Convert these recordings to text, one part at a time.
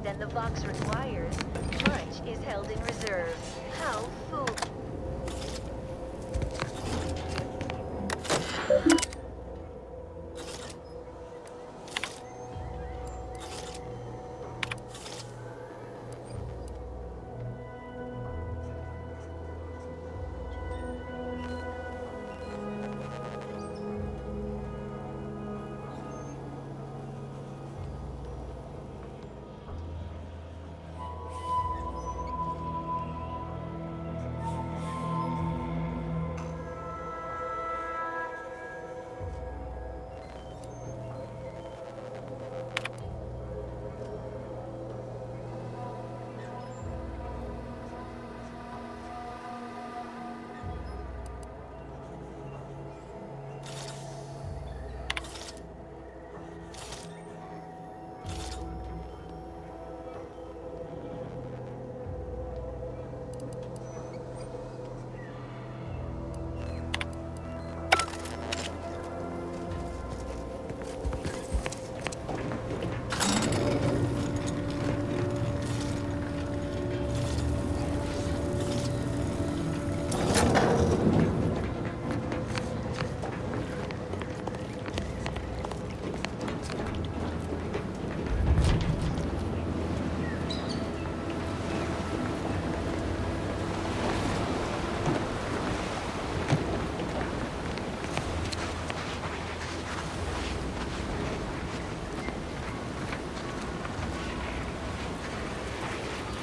than the box requires, much is held in reserve. How fool...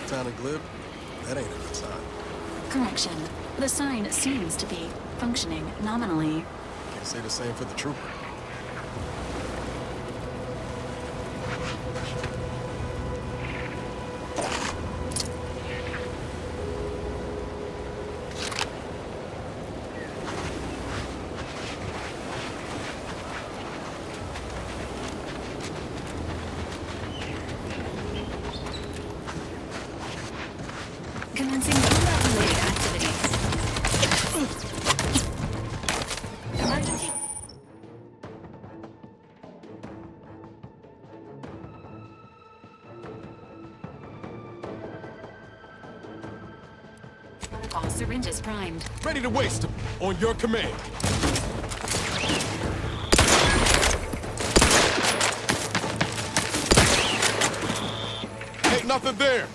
Sounded glib? That ain't a good sign. Correction. The sign seems to be functioning nominally. Can't say the same for the trooper. Commencing combat-related activities. Emergency. Protocol syringes primed. Ready to waste them. On your command. Ain't nothing there.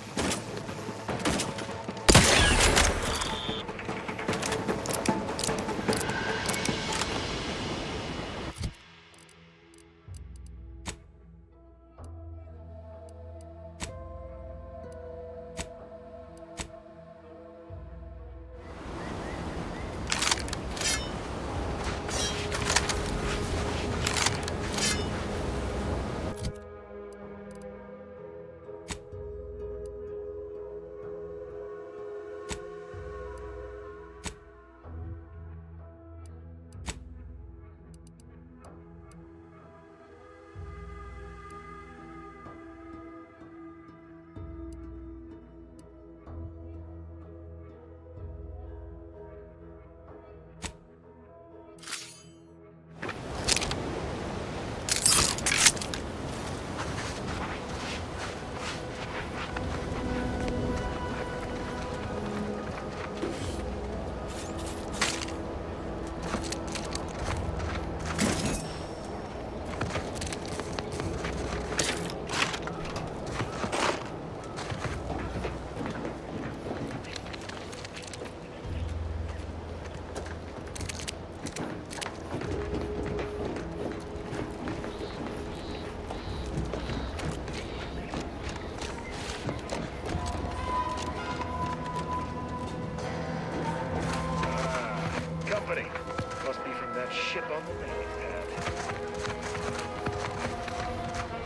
Must be from that ship on the landing pad.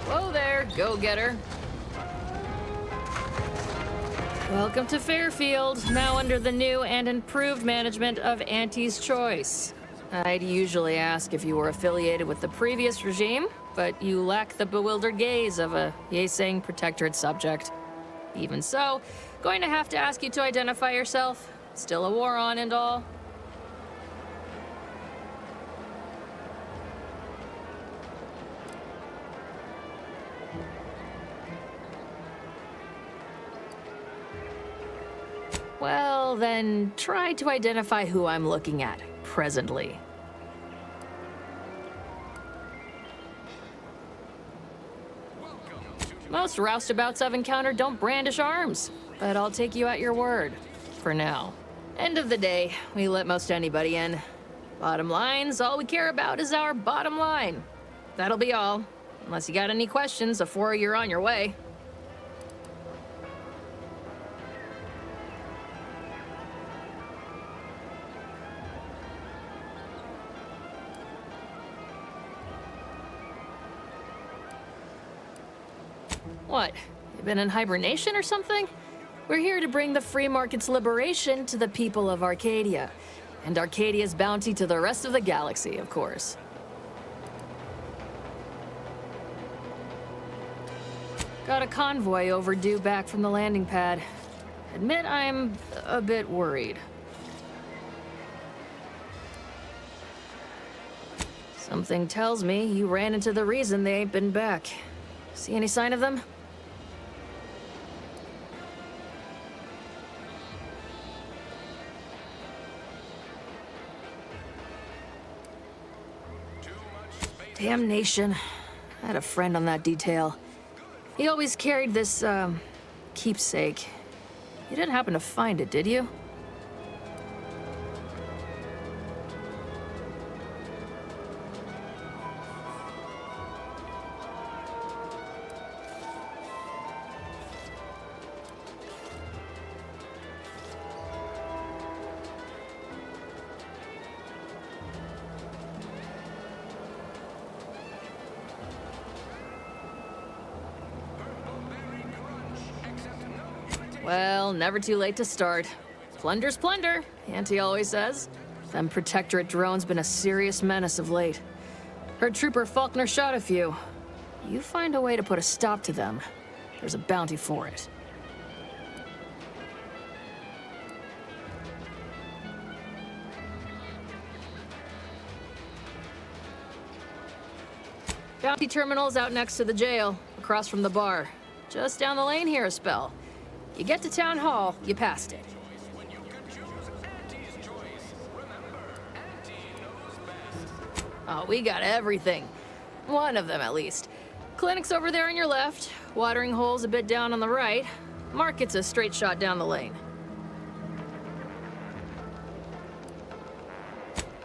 Whoa there, go-getter. Welcome to Fairfield, now under the new and improved management of Auntie's Choice. I'd usually ask if you were affiliated with the previous regime, but you lack the bewildered gaze of a yay-saying protectorate subject. Even so, going to have to ask you to identify yourself. Still a war on and all. Well, then try to identify who I'm looking at presently. Most roustabouts I've encountered don't brandish arms, but I'll take you at your word. For now. End of the day, we let most anybody in. Bottom line's all we care about is our bottom line. That'll be all. Unless you got any questions before you're on your way. What? You been in hibernation or something? We're here to bring the free market's liberation to the people of Arcadia. And Arcadia's bounty to the rest of the galaxy, of course. Got a convoy overdue back from the landing pad. Admit I'm a bit worried. Something tells me you ran into the reason they ain't been back. See any sign of them? Damnation. I had a friend on that detail. He always carried this, keepsake. You didn't happen to find it, did you? Well, never too late to start. Plunder's plunder, Auntie always says. Them Protectorate drones been a serious menace of late. Heard Trooper Faulkner shot a few. You find a way to put a stop to them, there's a bounty for it. Bounty terminal's out next to the jail, across from the bar. Just down the lane here a spell. You get to Town Hall, you passed it. Oh, we got everything. One of them, at least. Clinic's over there on your left, watering hole's a bit down on the right. Market's a straight shot down the lane.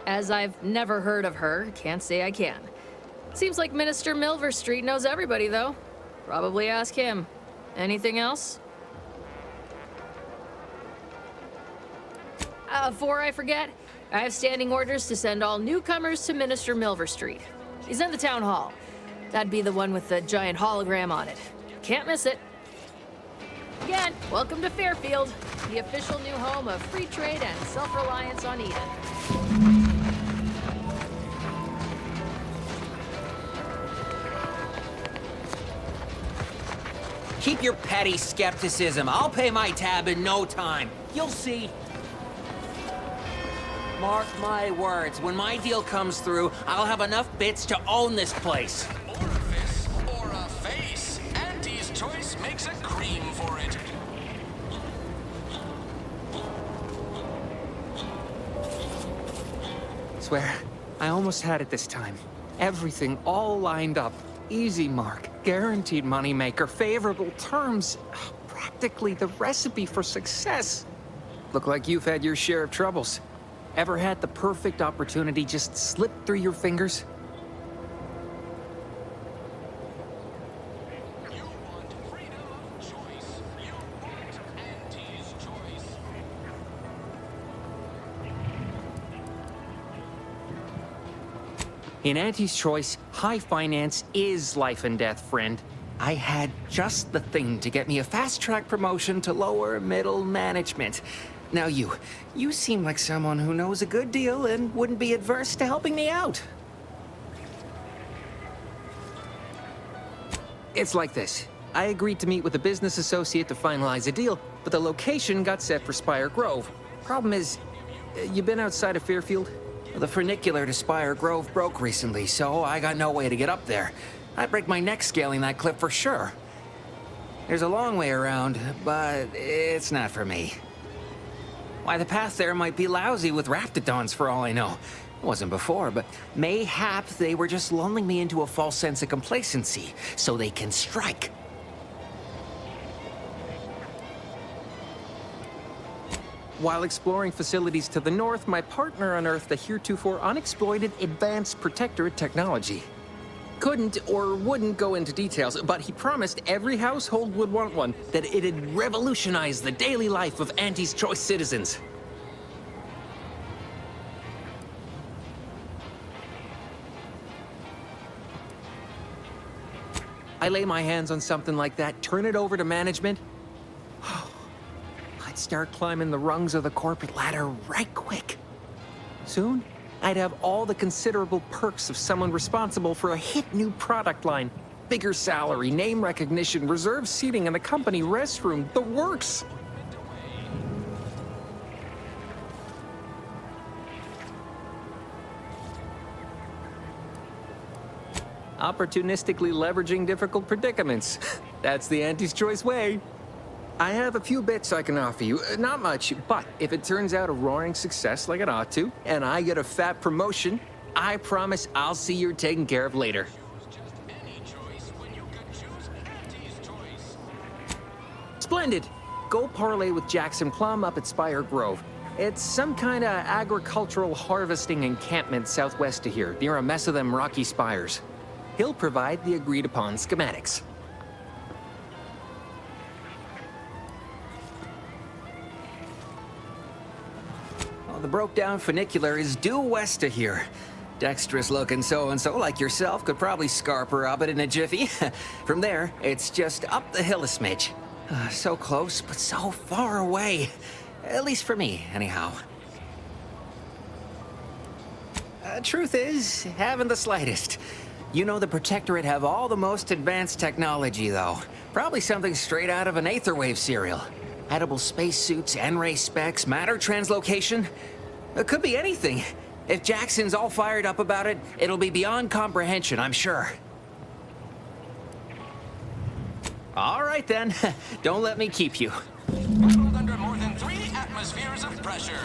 As I've never heard of her, can't say I can. Seems like Minister Milver Street knows everybody, though. Probably ask him. Anything else? Before I forget, I have standing orders to send all newcomers to Minister Milver Street. He's in the town hall. That'd be the one with the giant hologram on it. Can't miss it. Again, welcome to Fairfield, the official new home of free trade and self-reliance on Eden. Keep your petty skepticism. I'll pay my tab in no time. You'll see. Mark my words, when my deal comes through, I'll have enough bits to own this place. Orifice or a face. Auntie's choice makes a cream for it. Swear, I almost had it this time. Everything all lined up. Easy mark, guaranteed moneymaker, favorable terms. Practically the recipe for success. Look like you've had your share of troubles. Ever had the perfect opportunity just slip through your fingers? You want freedom of choice. You want Auntie's choice. In Auntie's choice, high finance is life and death, friend. I had just the thing to get me a fast-track promotion to lower middle management. Now you seem like someone who knows a good deal and wouldn't be adverse to helping me out. It's like this. I agreed to meet with a business associate to finalize a deal, but the location got set for Spire Grove. Problem is, you been outside of Fairfield? The funicular to Spire Grove broke recently, so I got no way to get up there. I'd break my neck scaling that cliff for sure. There's a long way around, but it's not for me. Why, the path there might be lousy with raptidons for all I know. It wasn't before, but mayhap they were just lulling me into a false sense of complacency so they can strike. While exploring facilities to the north, my partner unearthed a heretofore unexploited advanced protectorate technology. Couldn't or wouldn't go into details, but he promised every household would want one, that it'd revolutionize the daily life of Auntie's Choice citizens. I lay my hands on something like that, turn it over to management. I'd start climbing the rungs of the corporate ladder right quick. Soon, I'd have all the considerable perks of someone responsible for a hit new product line. Bigger salary, name recognition, reserved seating in the company restroom, the works. Opportunistically leveraging difficult predicaments. That's the Auntie's Choice way. I have a few bits I can offer you. Not much, but if it turns out a roaring success like it ought to, and I get a fat promotion, I promise I'll see you're taken care of later. Splendid. Go parlay with Jackson Plum up at Spire Grove. It's some kind of agricultural harvesting encampment southwest of here, near a mess of them rocky spires. He'll provide the agreed-upon schematics. Well, the broke-down funicular is due west of here. Dexterous-looking so-and-so like yourself could probably scarper up it in a jiffy. From there, it's just up the hill a smidge. So close, but so far away. At least for me, anyhow. Truth is, haven't the slightest. You know the Protectorate have all the most advanced technology, though. Probably something straight out of an Aetherwave serial. Edible spacesuits, N-ray specs, matter translocation. It could be anything. If Jackson's all fired up about it, it'll be beyond comprehension, I'm sure. All right, then. Don't let me keep you. Battled under more than 3 atmospheres of pressure.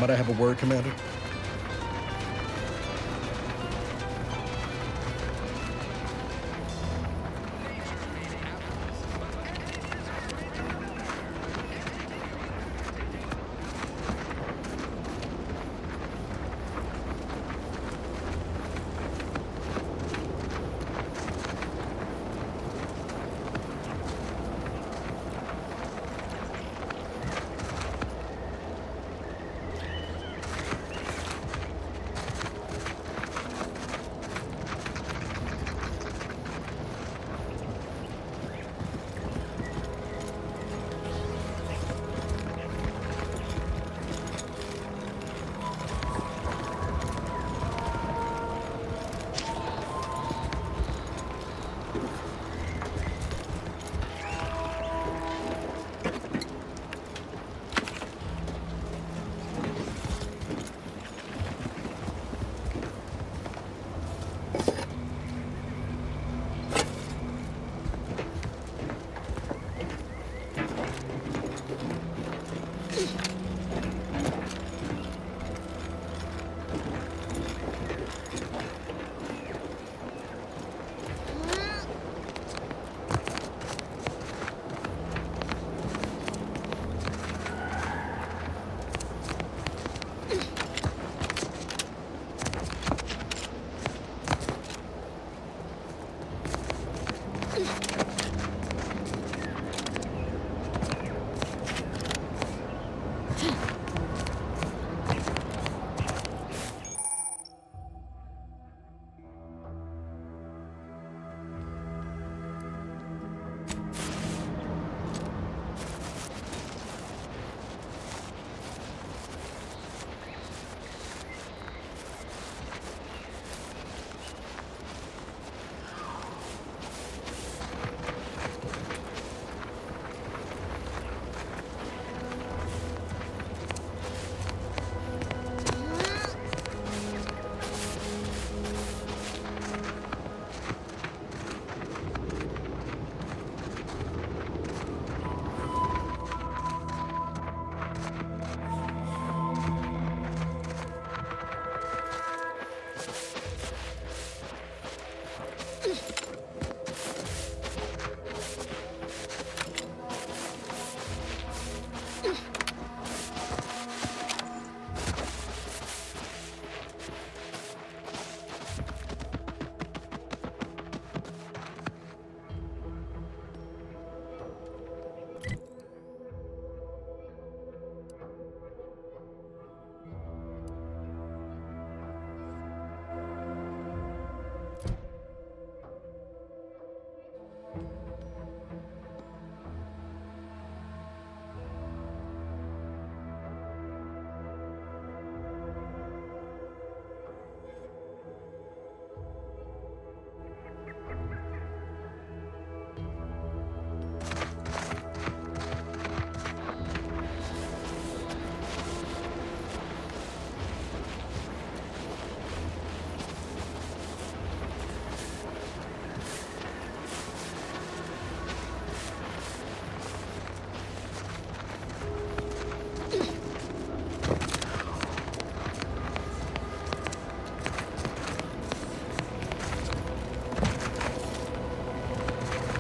Might I have a word, Commander?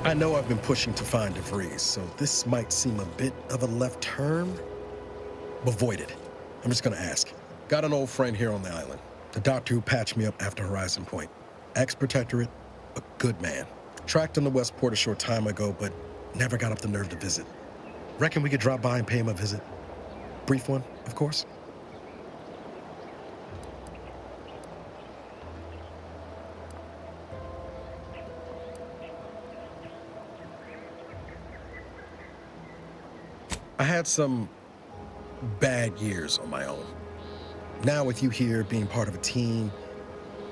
I know I've been pushing to find DeVries, so this might seem a bit of a left turn. Avoid it. I'm just gonna ask. Got an old friend here on the island. The doctor who patched me up after Horizon Point. Ex-protectorate, a good man. Tracked on the Westport a short time ago, but never got up the nerve to visit. Reckon we could drop by and pay him a visit? Brief one, of course. I had some bad years on my own. Now with you here being part of a team,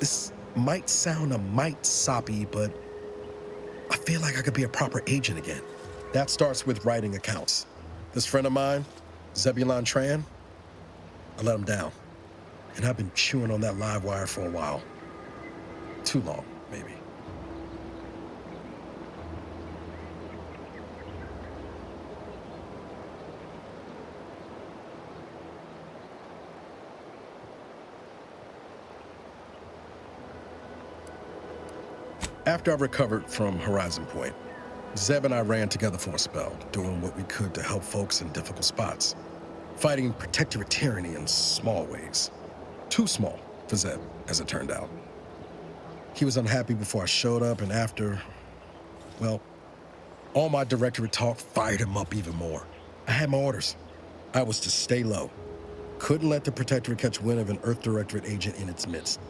this might sound a mite soppy, but I feel like I could be a proper agent again. That starts with writing accounts. This friend of mine, Zebulon Tran, I let him down. And I've been chewing on that live wire for a while. Too long, maybe. After I recovered from Horizon Point, Zeb and I ran together for a spell, doing what we could to help folks in difficult spots. Fighting protectorate tyranny in small ways. Too small for Zeb, as it turned out. He was unhappy before I showed up, and after, well, all my directorate talk fired him up even more. I had my orders. I was to stay low. Couldn't let the protectorate catch wind of an Earth Directorate agent in its midst.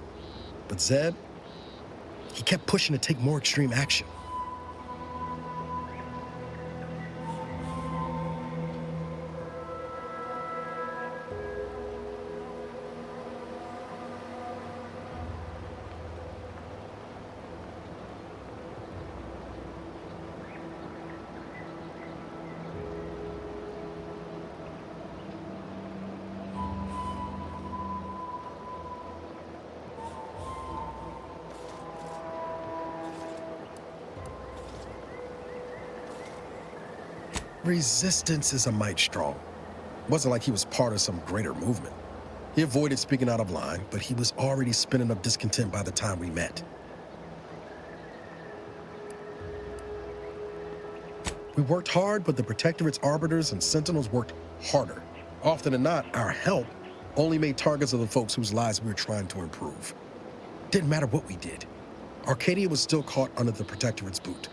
But Zeb, he kept pushing to take more extreme action. Resistance is a mite strong. Wasn't like he was part of some greater movement. He avoided speaking out of line, but he was already spinning up discontent by the time we met. We worked hard, but the Protectorate's arbiters and sentinels worked harder. Often than not, our help only made targets of the folks whose lives we were trying to improve. Didn't matter what we did. Arcadia was still caught under the Protectorate's boot.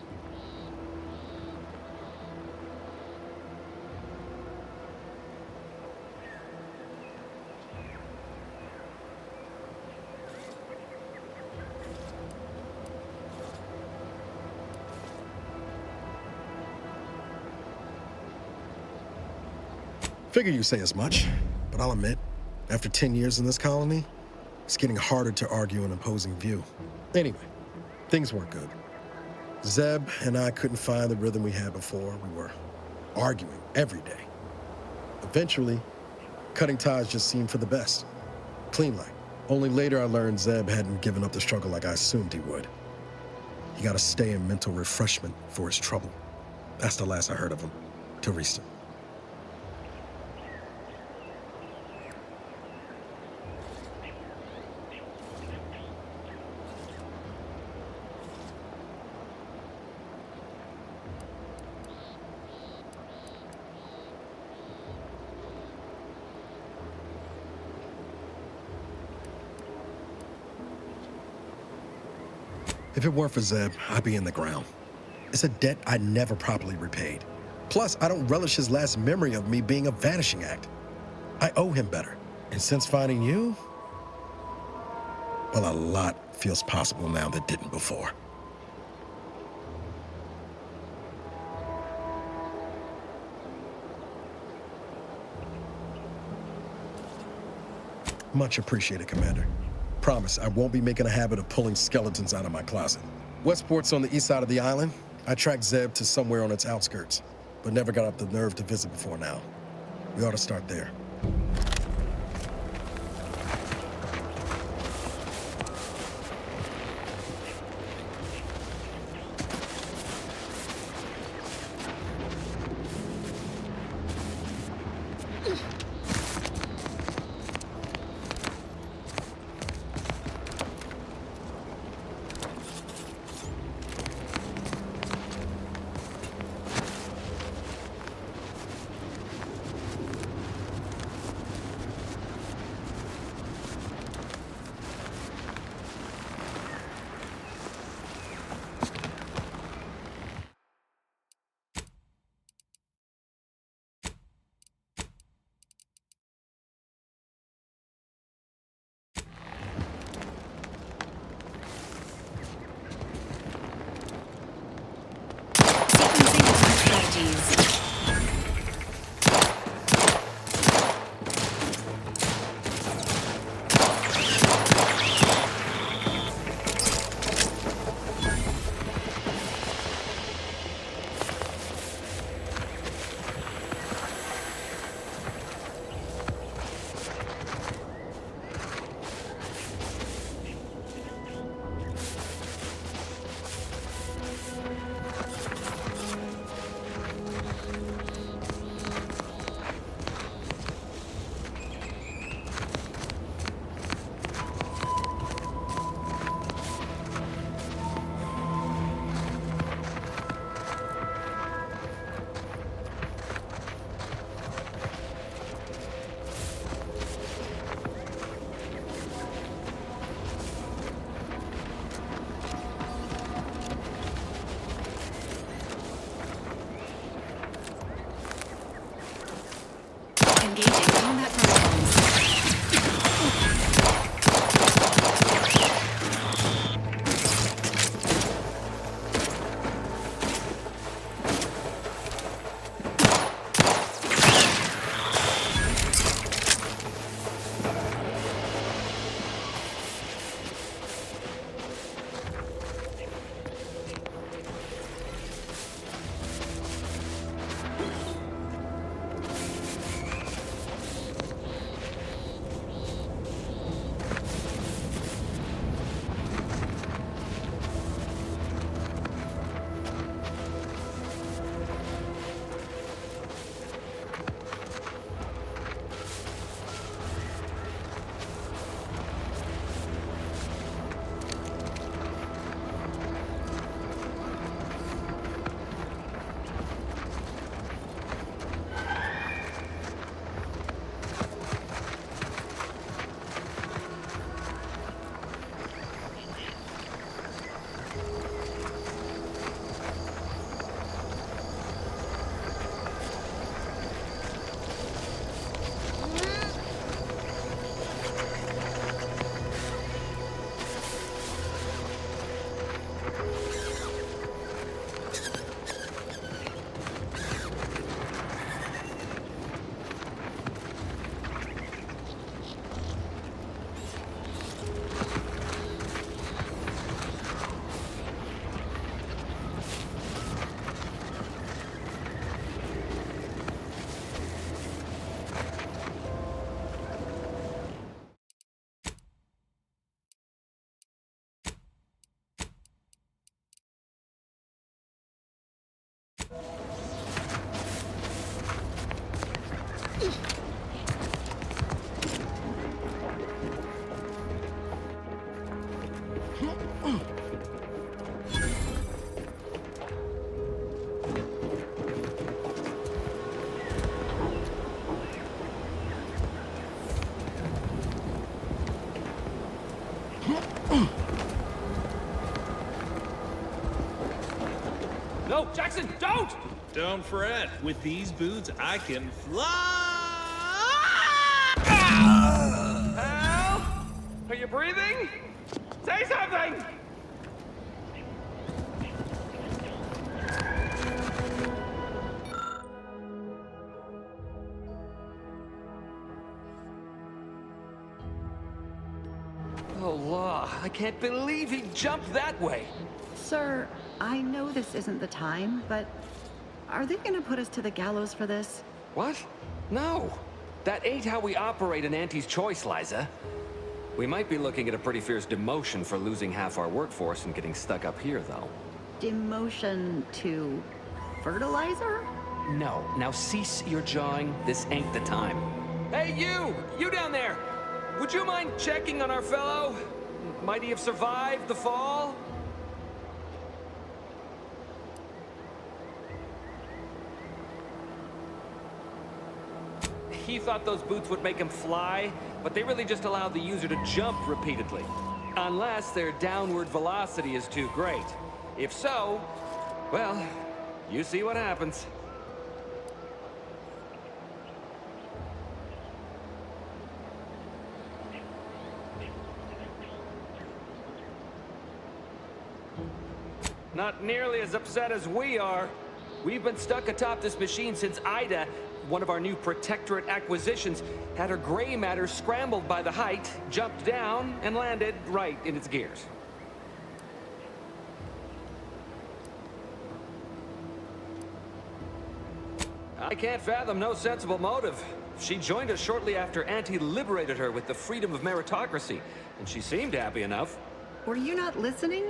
Figure you say as much, but I'll admit, after 10 years in this colony, it's getting harder to argue an opposing view. Anyway, things weren't good. Zeb and I couldn't find the rhythm we had before. We were arguing every day. Eventually, cutting ties just seemed for the best. Clean like. Only later I learned Zeb hadn't given up the struggle like I assumed he would. He got to stay in mental refreshment for his trouble. That's the last I heard of him, till recent. If it weren't for Zeb, I'd be in the ground. It's a debt I never properly repaid. Plus, I don't relish his last memory of me being a vanishing act. I owe him better. And since finding you, well, a lot feels possible now that didn't before. Much appreciated, Commander. Promise, I won't be making a habit of pulling skeletons out of my closet. Westport's on the east side of the island. I tracked Zeb to somewhere on its outskirts, but never got up the nerve to visit before now. We ought to start there. technologies. Engaging combat protocols. No, Jackson, don't! Don't fret. With these boots, I can fly! Help! Are you breathing? Say something! Oh, law. I can't believe he jumped that way. Sir, I know this isn't the time, but are they gonna put us to the gallows for this? What? No. That ain't how we operate in Auntie's Choice, Liza. We might be looking at a pretty fierce demotion for losing half our workforce and getting stuck up here, though. Demotion to fertilizer? No. Now cease your jawing. This ain't the time. Hey, you! You down there! Would you mind checking on our fellow? Might he have survived the fall? He thought those boots would make him fly, but they really just allow the user to jump repeatedly. Unless their downward velocity is too great. If so, well, you see what happens. Not nearly as upset as we are. We've been stuck atop this machine since Ida, one of our new Protectorate acquisitions, had her gray matter scrambled by the height, jumped down, and landed right in its gears. I can't fathom no sensible motive. She joined us shortly after Auntie liberated her with the freedom of meritocracy, and she seemed happy enough. Were you not listening?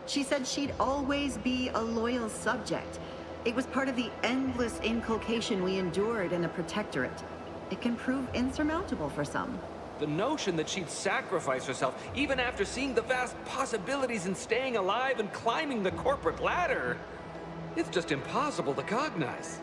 She said she'd always be a loyal subject. It was part of the endless inculcation we endured in the Protectorate. It can prove insurmountable for some. The notion that she'd sacrifice herself, even after seeing the vast possibilities in staying alive and climbing the corporate ladder, it's just impossible to cognize.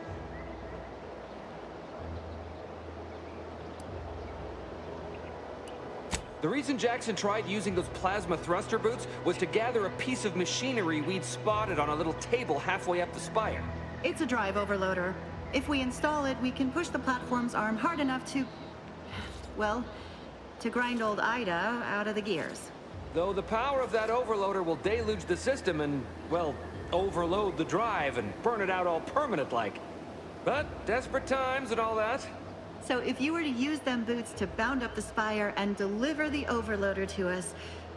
The reason Jackson tried using those plasma thruster boots was to gather a piece of machinery we'd spotted on a little table halfway up the spire. It's a drive overloader. If we install it, we can push the platform's arm hard enough to... well, to grind old Ida out of the gears. Though the power of that overloader will deluge the system and, well, overload the drive and burn it out all permanent-like. But desperate times and all that. So if you were to use them boots to bound up the spire and deliver the overloader to us,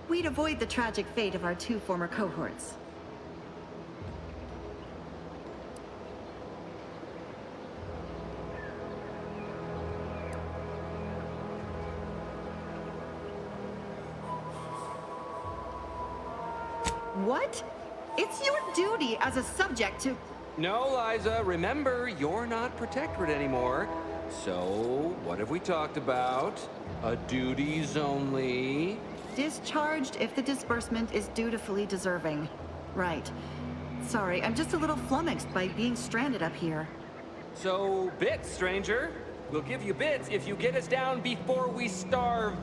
we'd avoid the tragic fate of our 2 former cohorts. What? It's your duty as a subject to... No, Liza, remember, you're not Protectorate anymore. So, what have we talked about? A duties only. Discharged if the disbursement is dutifully deserving. Right. Sorry, I'm just a little flummoxed by being stranded up here. So, bits, stranger. We'll give you bits if you get us down before we starve.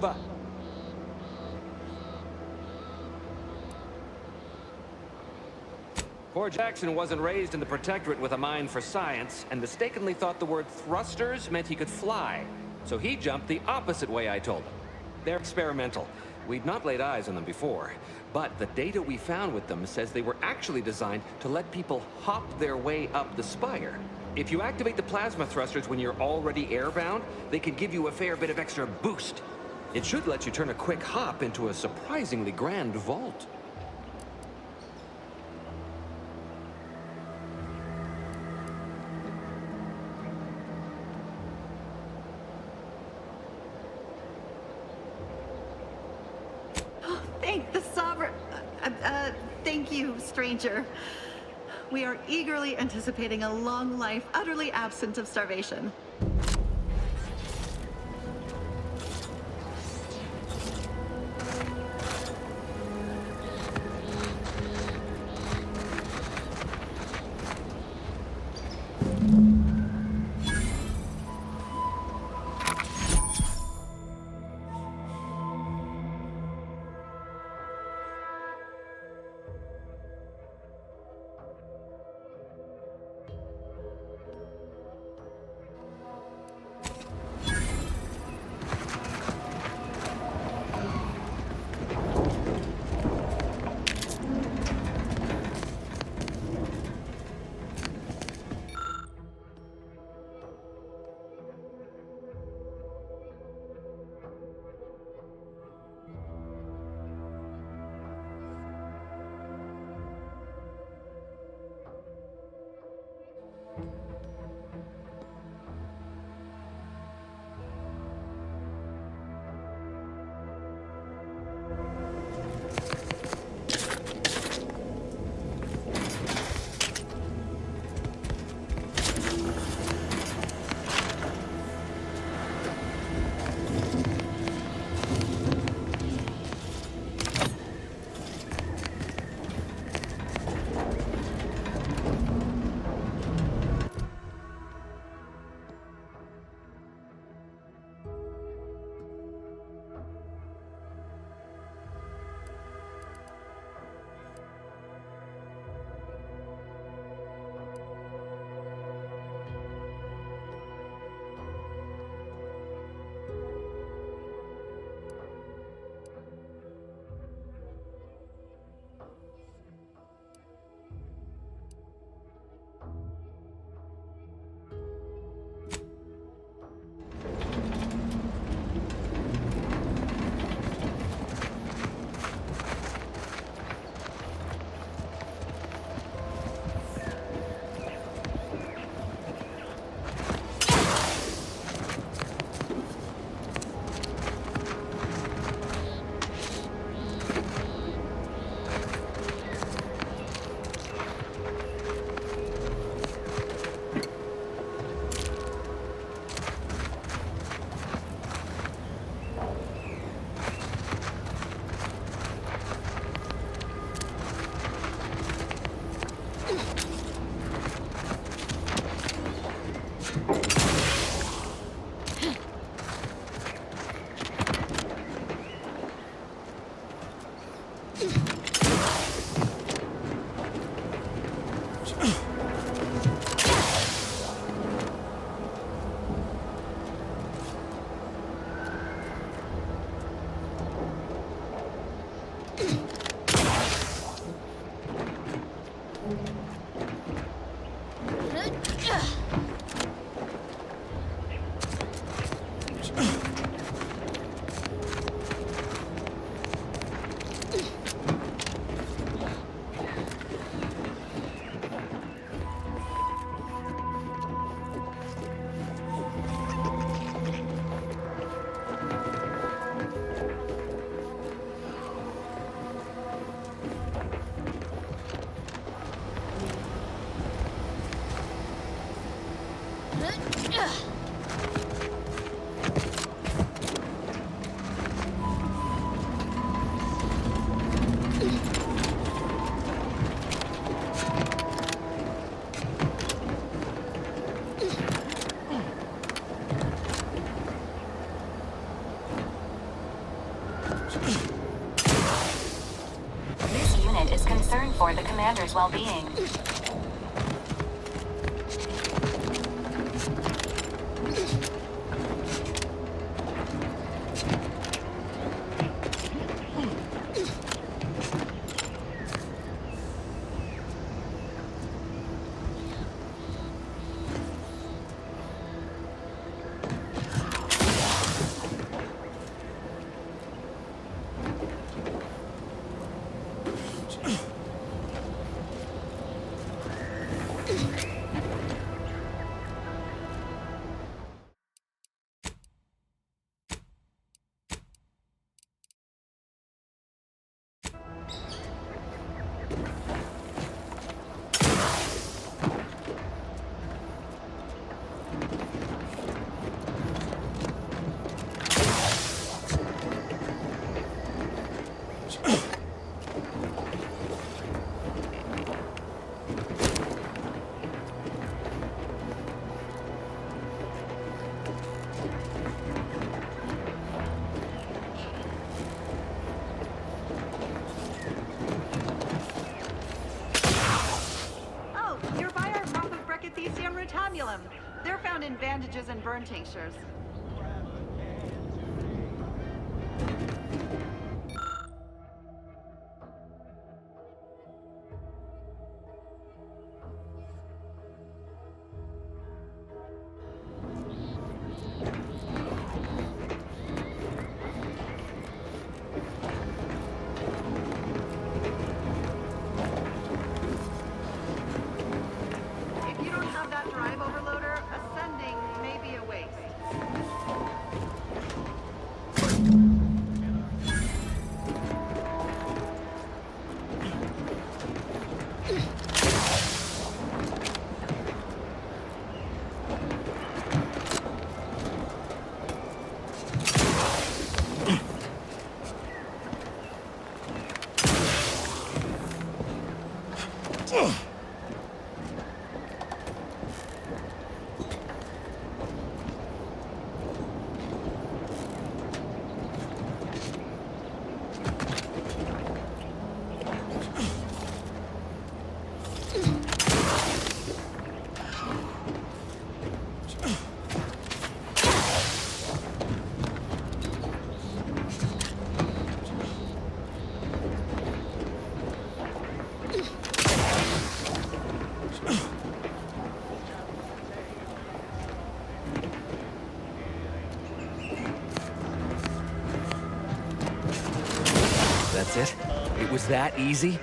Poor Jackson wasn't raised in the Protectorate with a mind for science, and mistakenly thought the word thrusters meant he could fly. So he jumped the opposite way I told him. They're experimental. We'd not laid eyes on them before, but the data we found with them says they were actually designed to let people hop their way up the spire. If you activate the plasma thrusters when you're already airbound, they can give you a fair bit of extra boost. It should let you turn a quick hop into a surprisingly grand vault. Thank the Sovereign... thank you, stranger. We are eagerly anticipating a long life utterly absent of starvation. This unit is concerned for the commander's well-being. They're found in bandages and burn tinctures. That's it? It was that easy?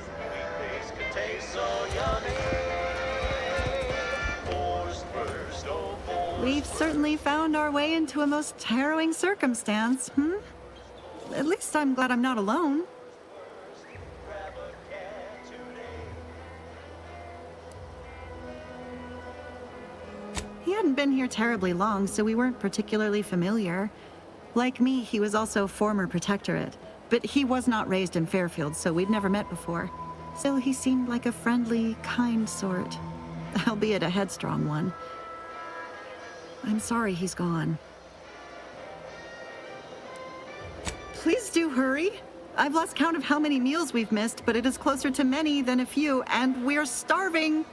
We've certainly found our way into a most harrowing circumstance, At least I'm glad I'm not alone. He hadn't been here terribly long, so we weren't particularly familiar. Like me, he was also former protectorate, but he was not raised in Fairfield, so we'd never met before. Still, he seemed like a friendly, kind sort, albeit a headstrong one. I'm sorry he's gone. Please do hurry. I've lost count of how many meals we've missed, but it is closer to many than a few, and we're starving.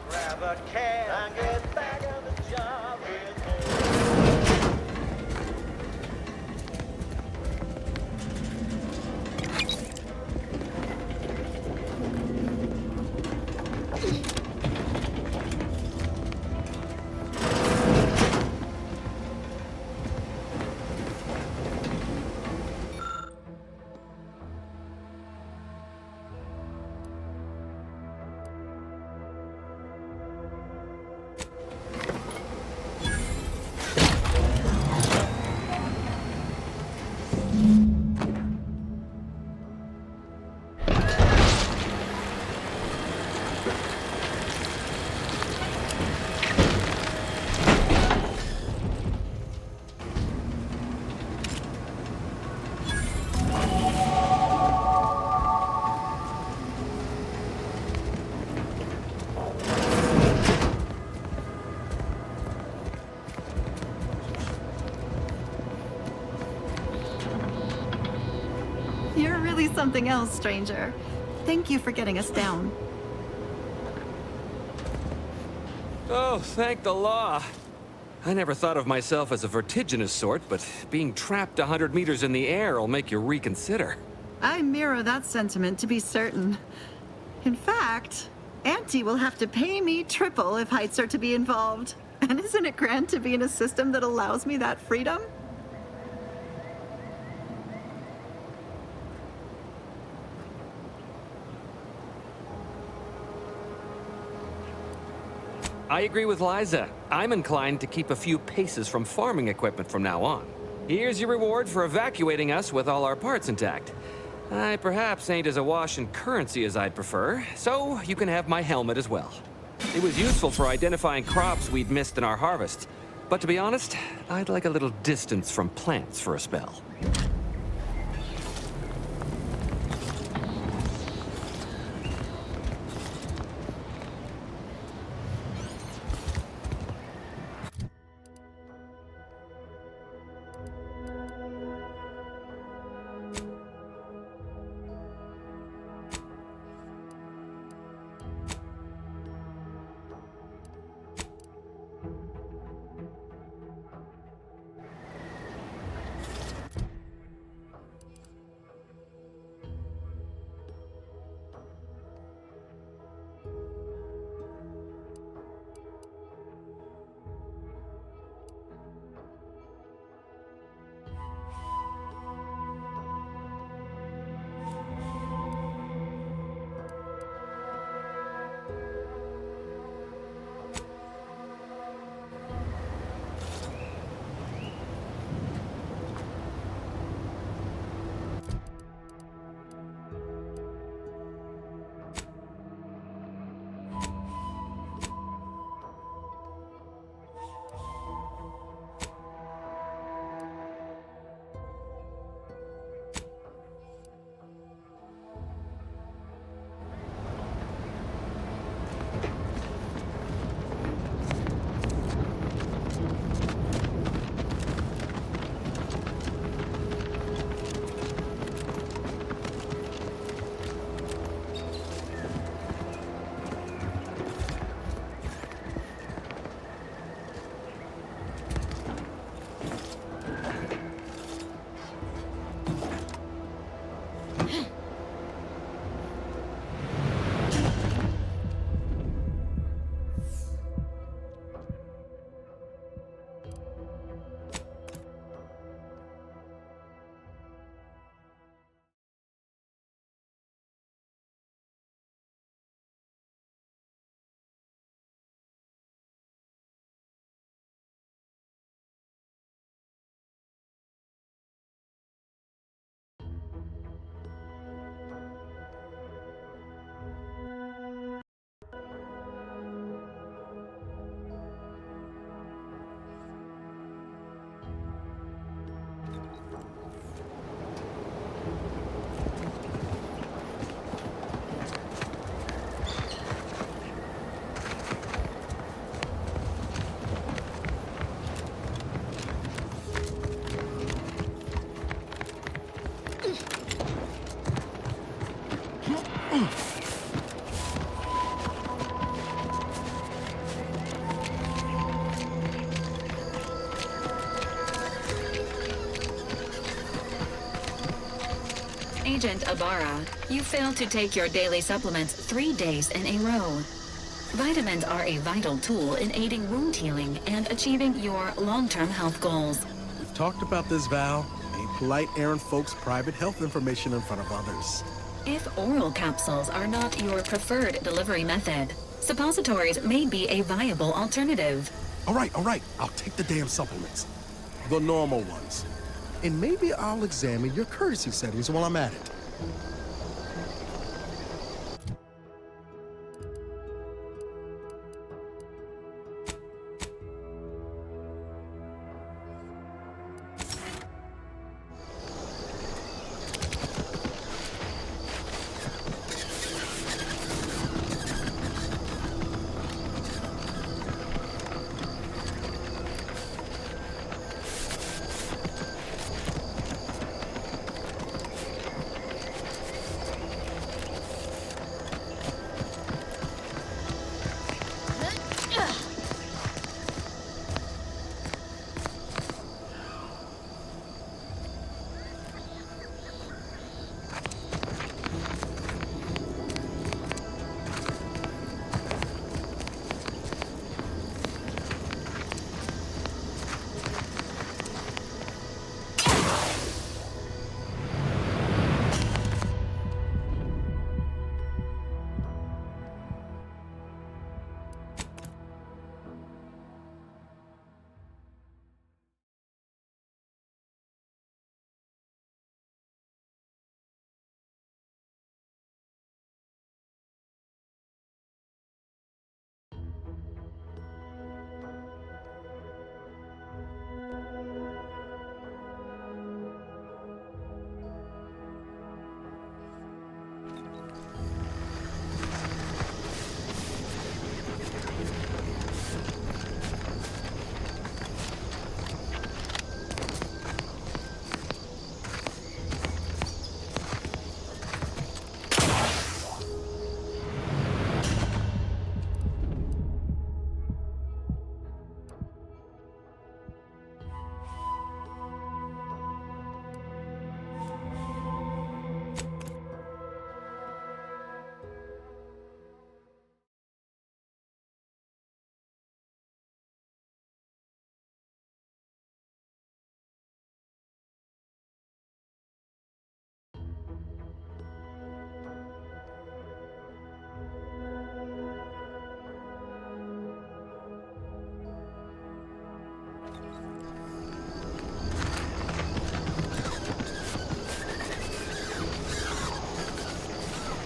Grab a can and get back on the job with me. You're really something else, stranger. Thank you for getting us down. Oh, thank the law. I never thought of myself as a vertiginous sort, but being trapped 100 meters in the air will make you reconsider. I mirror that sentiment, to be certain. In fact, Auntie will have to pay me triple if heights are to be involved. And isn't it grand to be in a system that allows me that freedom? I agree with Liza. I'm inclined to keep a few paces from farming equipment from now on. Here's your reward for evacuating us with all our parts intact. I perhaps ain't as awash in currency as I'd prefer, so you can have my helmet as well. It was useful for identifying crops we'd missed in our harvest. But to be honest, I'd like a little distance from plants for a spell. Agent Ibarra, you failed to take your daily supplements 3 days in a row. Vitamins are a vital tool in aiding wound healing and achieving your long-term health goals. We've talked about this, Val. Ain't polite airing folks' private health information in front of others. If oral capsules are not your preferred delivery method, suppositories may be a viable alternative. All right. I'll take the damn supplements. The normal ones. And maybe I'll examine your courtesy settings while I'm at it.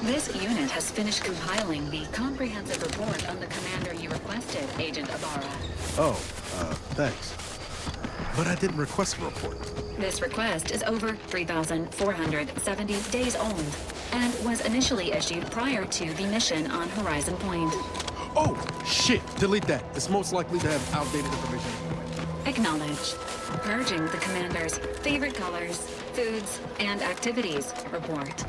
This unit has finished compiling the comprehensive report on the commander you requested, Agent Ibarra. Oh, thanks. But I didn't request a report. This request is over 3,470 days old and was initially issued prior to the mission on Horizon Point. Oh, shit! Delete that. It's most likely to have outdated information. Acknowledge. Purging the commander's favorite colors, foods, and activities report.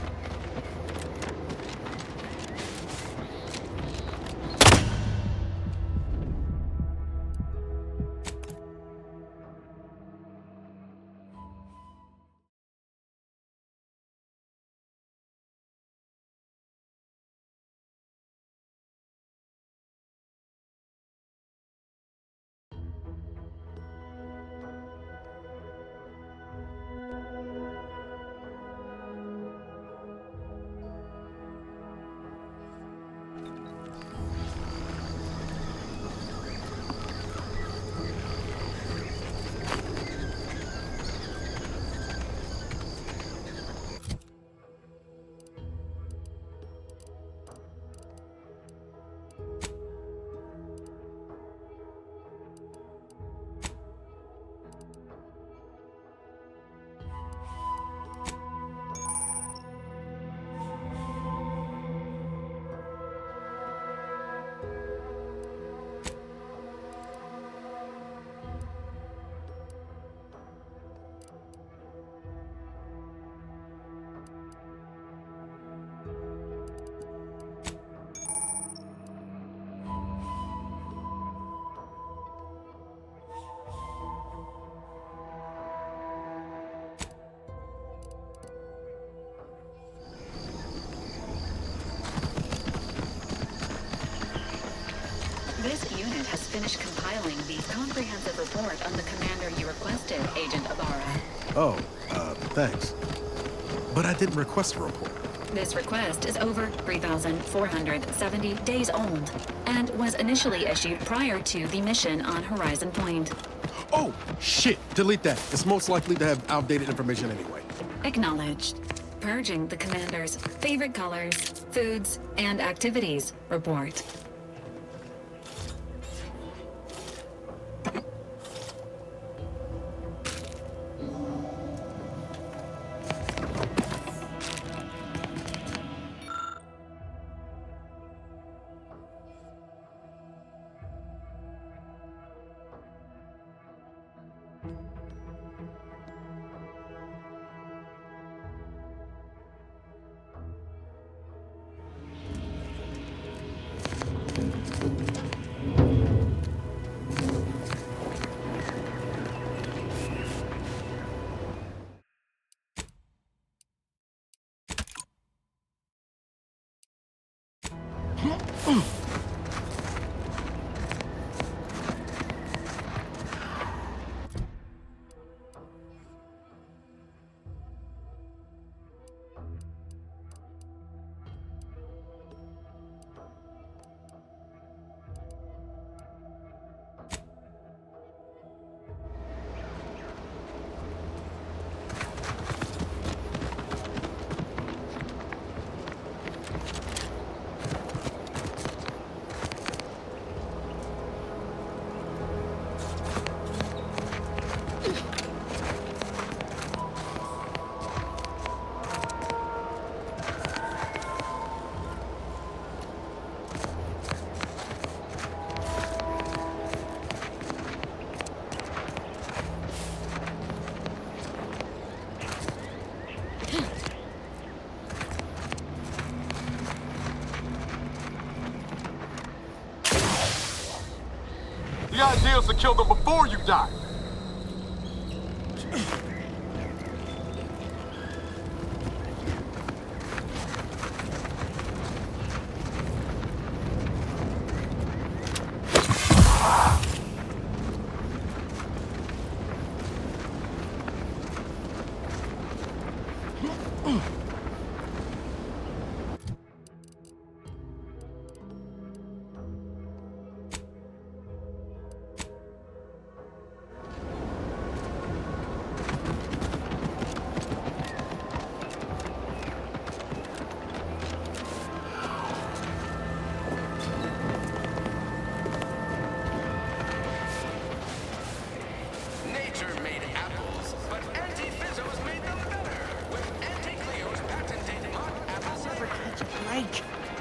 has finished compiling the comprehensive report on the commander you requested, Agent Ibarra. Oh, thanks. But I didn't request a report. This request is over 3,470 days old and was initially issued prior to the mission on Horizon Point. Oh, shit! Delete that. It's most likely to have outdated information anyway. Acknowledged. Purging the commander's favorite colors, foods, and activities report. The idea is to kill them before you die.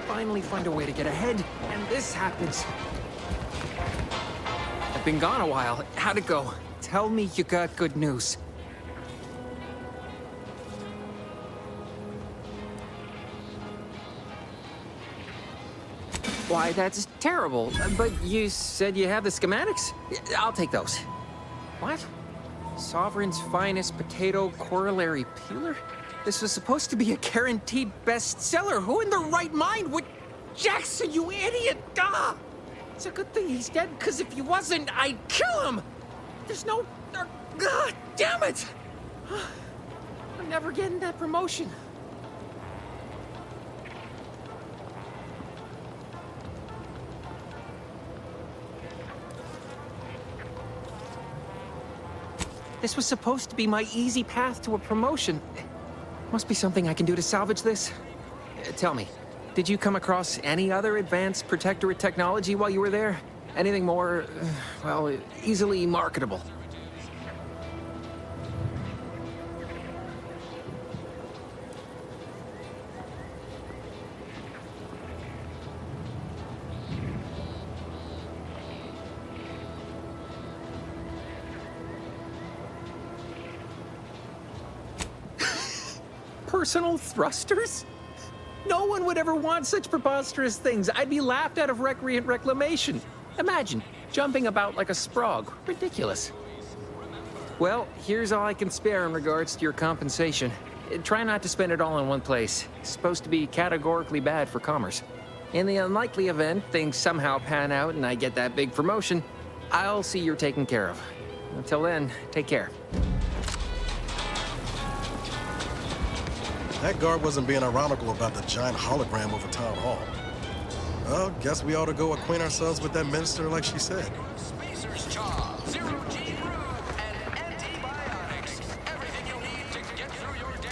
Finally find a way to get ahead, and this happens. I've been gone a while. How'd it go? Tell me you got good news. Why, that's terrible. But you said you have the schematics? I'll take those. What? Sovereign's finest potato corollary peeler? This was supposed to be a guaranteed bestseller. Who in their right mind would... Jackson, you idiot! Ah! It's a good thing he's dead, because if he wasn't, I'd kill him! There's no... God damn it! I'm never getting that promotion. This was supposed to be my easy path to a promotion. Must be something I can do to salvage this. Tell me, did you come across any other advanced protectorate technology while you were there? Anything more, well, easily marketable? Personal thrusters? No one would ever want such preposterous things. I'd be laughed out of recreant reclamation. Imagine, jumping about like a sprog. Ridiculous. Well, here's all I can spare in regards to your compensation. Try not to spend it all in one place. It's supposed to be categorically bad for commerce. In the unlikely event things somehow pan out and I get that big promotion, I'll see you're taken care of. Until then, take care. That guard wasn't being ironical about the giant hologram over Town Hall. Well, guess we ought to go acquaint ourselves with that minister like she said. Spacer's Jaw, zero-G brew, and antibiotics. Everything you need to get through your day.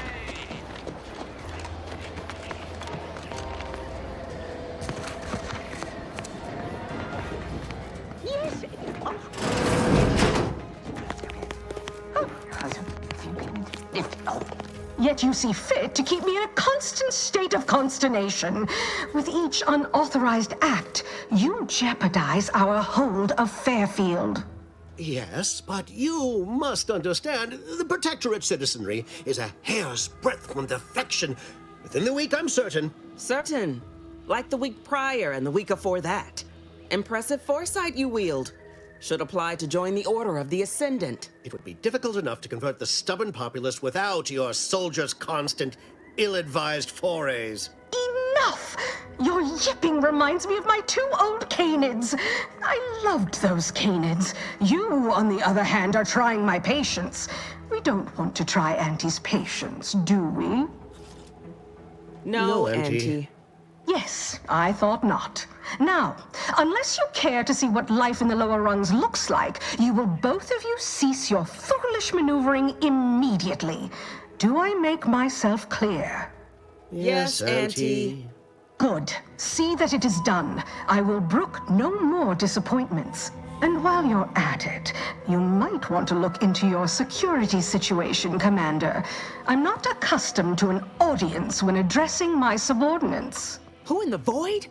Yes. Yet you see fit to keep me in a constant state of consternation. With each unauthorized act, you jeopardize our hold of Fairfield. Yes, but you must understand, the Protectorate citizenry is a hair's breadth from defection. Within the week, I'm certain. Certain. Like the week prior and the week before that. Impressive foresight you wield. Should apply to join the Order of the Ascendant. It would be difficult enough to convert the stubborn populace without your soldiers' constant, ill-advised forays. Enough! Your yipping reminds me of my 2 old canids. I loved those canids. You, on the other hand, are trying my patience. We don't want to try Auntie's patience, do we? No, Auntie. Yes, I thought not. Now, unless you care to see what life in the lower rungs looks like, you will both of you cease your foolish maneuvering immediately. Do I make myself clear? Yes, Auntie. Good. See that it is done. I will brook no more disappointments. And while you're at it, you might want to look into your security situation, Commander. I'm not accustomed to an audience when addressing my subordinates. Who in the void?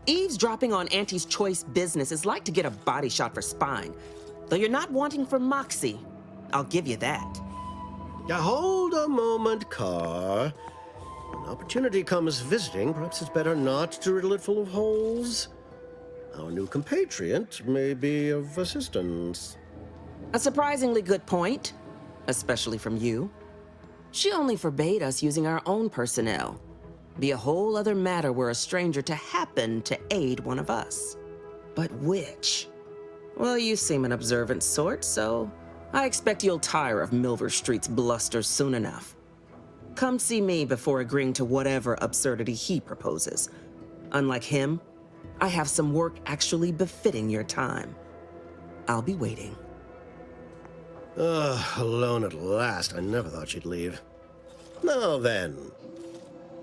Eavesdropping on Auntie's choice business is like to get a body shot for spine. Though you're not wanting for moxie. I'll give you that. Now hold a moment, Carr. When opportunity comes visiting, perhaps it's better not to riddle it full of holes. Our new compatriot may be of assistance. A surprisingly good point, especially from you. She only forbade us using our own personnel. Be a whole other matter were a stranger to happen to aid one of us. But which? Well, you seem an observant sort, so I expect you'll tire of Milver Street's bluster soon enough. Come see me before agreeing to whatever absurdity he proposes. Unlike him, I have some work actually befitting your time. I'll be waiting. Alone at last. I never thought she'd leave. Now then,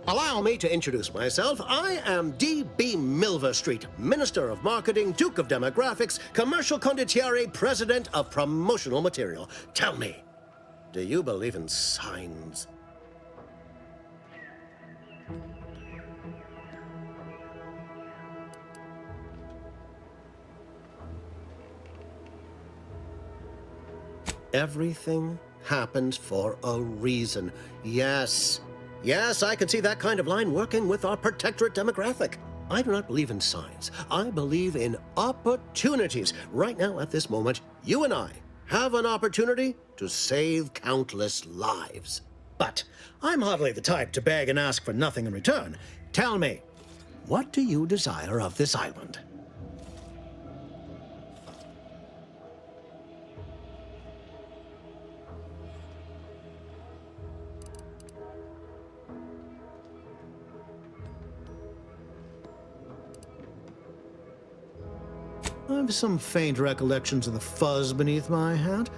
allow me to introduce myself. I am D.B. Milver Street, Minister of Marketing, Duke of Demographics, Commercial Condottiere, President of Promotional Material. Tell me, do you believe in signs? Everything happens for a reason. Yes. Yes, I can see that kind of line working with our Protectorate demographic. I do not believe in signs. I believe in opportunities. Right now, at this moment, you and I have an opportunity to save countless lives. But I'm hardly the type to beg and ask for nothing in return. Tell me, what do you desire of this island? I have some faint recollections of the fuzz beneath my hat.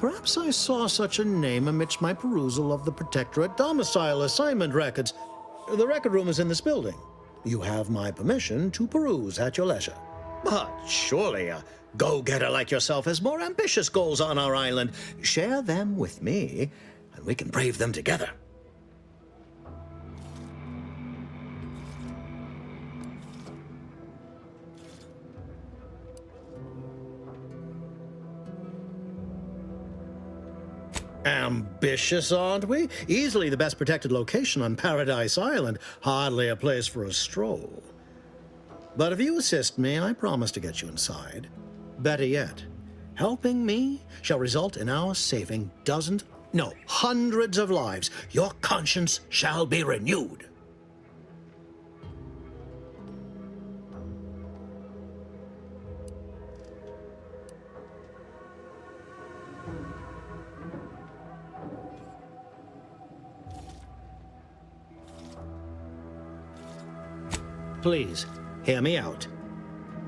Perhaps I saw such a name amidst my perusal of the Protectorate domicile assignment records. The record room is in this building. You have my permission to peruse at your leisure. But surely a go-getter like yourself has more ambitious goals on our island. Share them with me, and we can brave them together. Ambitious, aren't we? Easily the best protected location on Paradise Island. Hardly a place for a stroll. But if you assist me, I promise to get you inside. Better yet, helping me shall result in our saving dozens, no, hundreds of lives. Your conscience shall be renewed. Please, hear me out.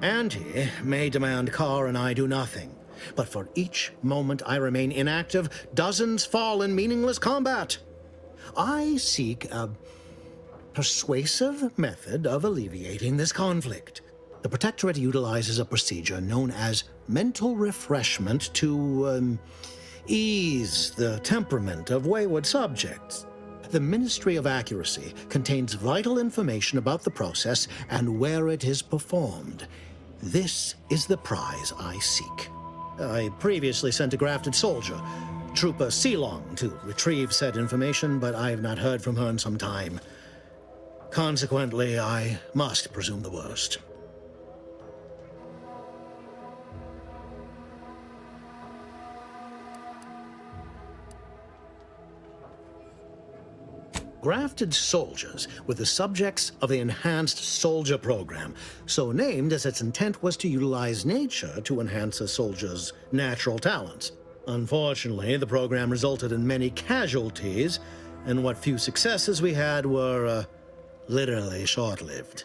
Auntie may demand Carr and I do nothing, but for each moment I remain inactive, dozens fall in meaningless combat. I seek a persuasive method of alleviating this conflict. The Protectorate utilizes a procedure known as mental refreshment to ease the temperament of wayward subjects. The Ministry of Accuracy contains vital information about the process and where it is performed. This is the prize I seek. I previously sent a grafted soldier, Trooper Sealong, to retrieve said information, but I have not heard from her in some time. Consequently, I must presume the worst. Grafted soldiers were the subjects of the Enhanced Soldier Program, so named as its intent was to utilize nature to enhance a soldier's natural talents. Unfortunately, the program resulted in many casualties, and what few successes we had were, literally short-lived.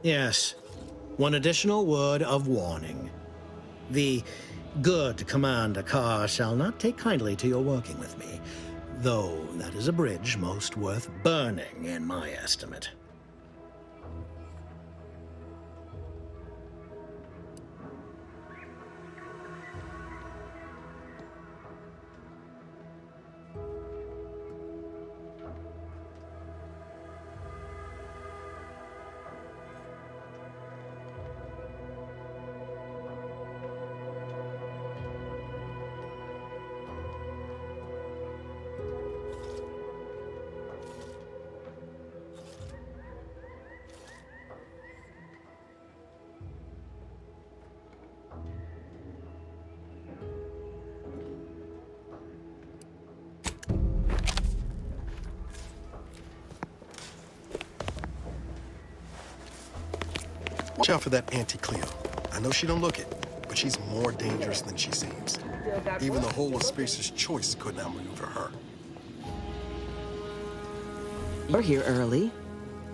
Yes, one additional word of warning. The good Commander Carr shall not take kindly to your working with me, though that is a bridge most worth burning in my estimate. Watch out for that Auntie Cleo. I know she don't look it, but she's more dangerous than she seems. Even the whole of Spacer's Choice couldn't outmaneuver her. You're here early.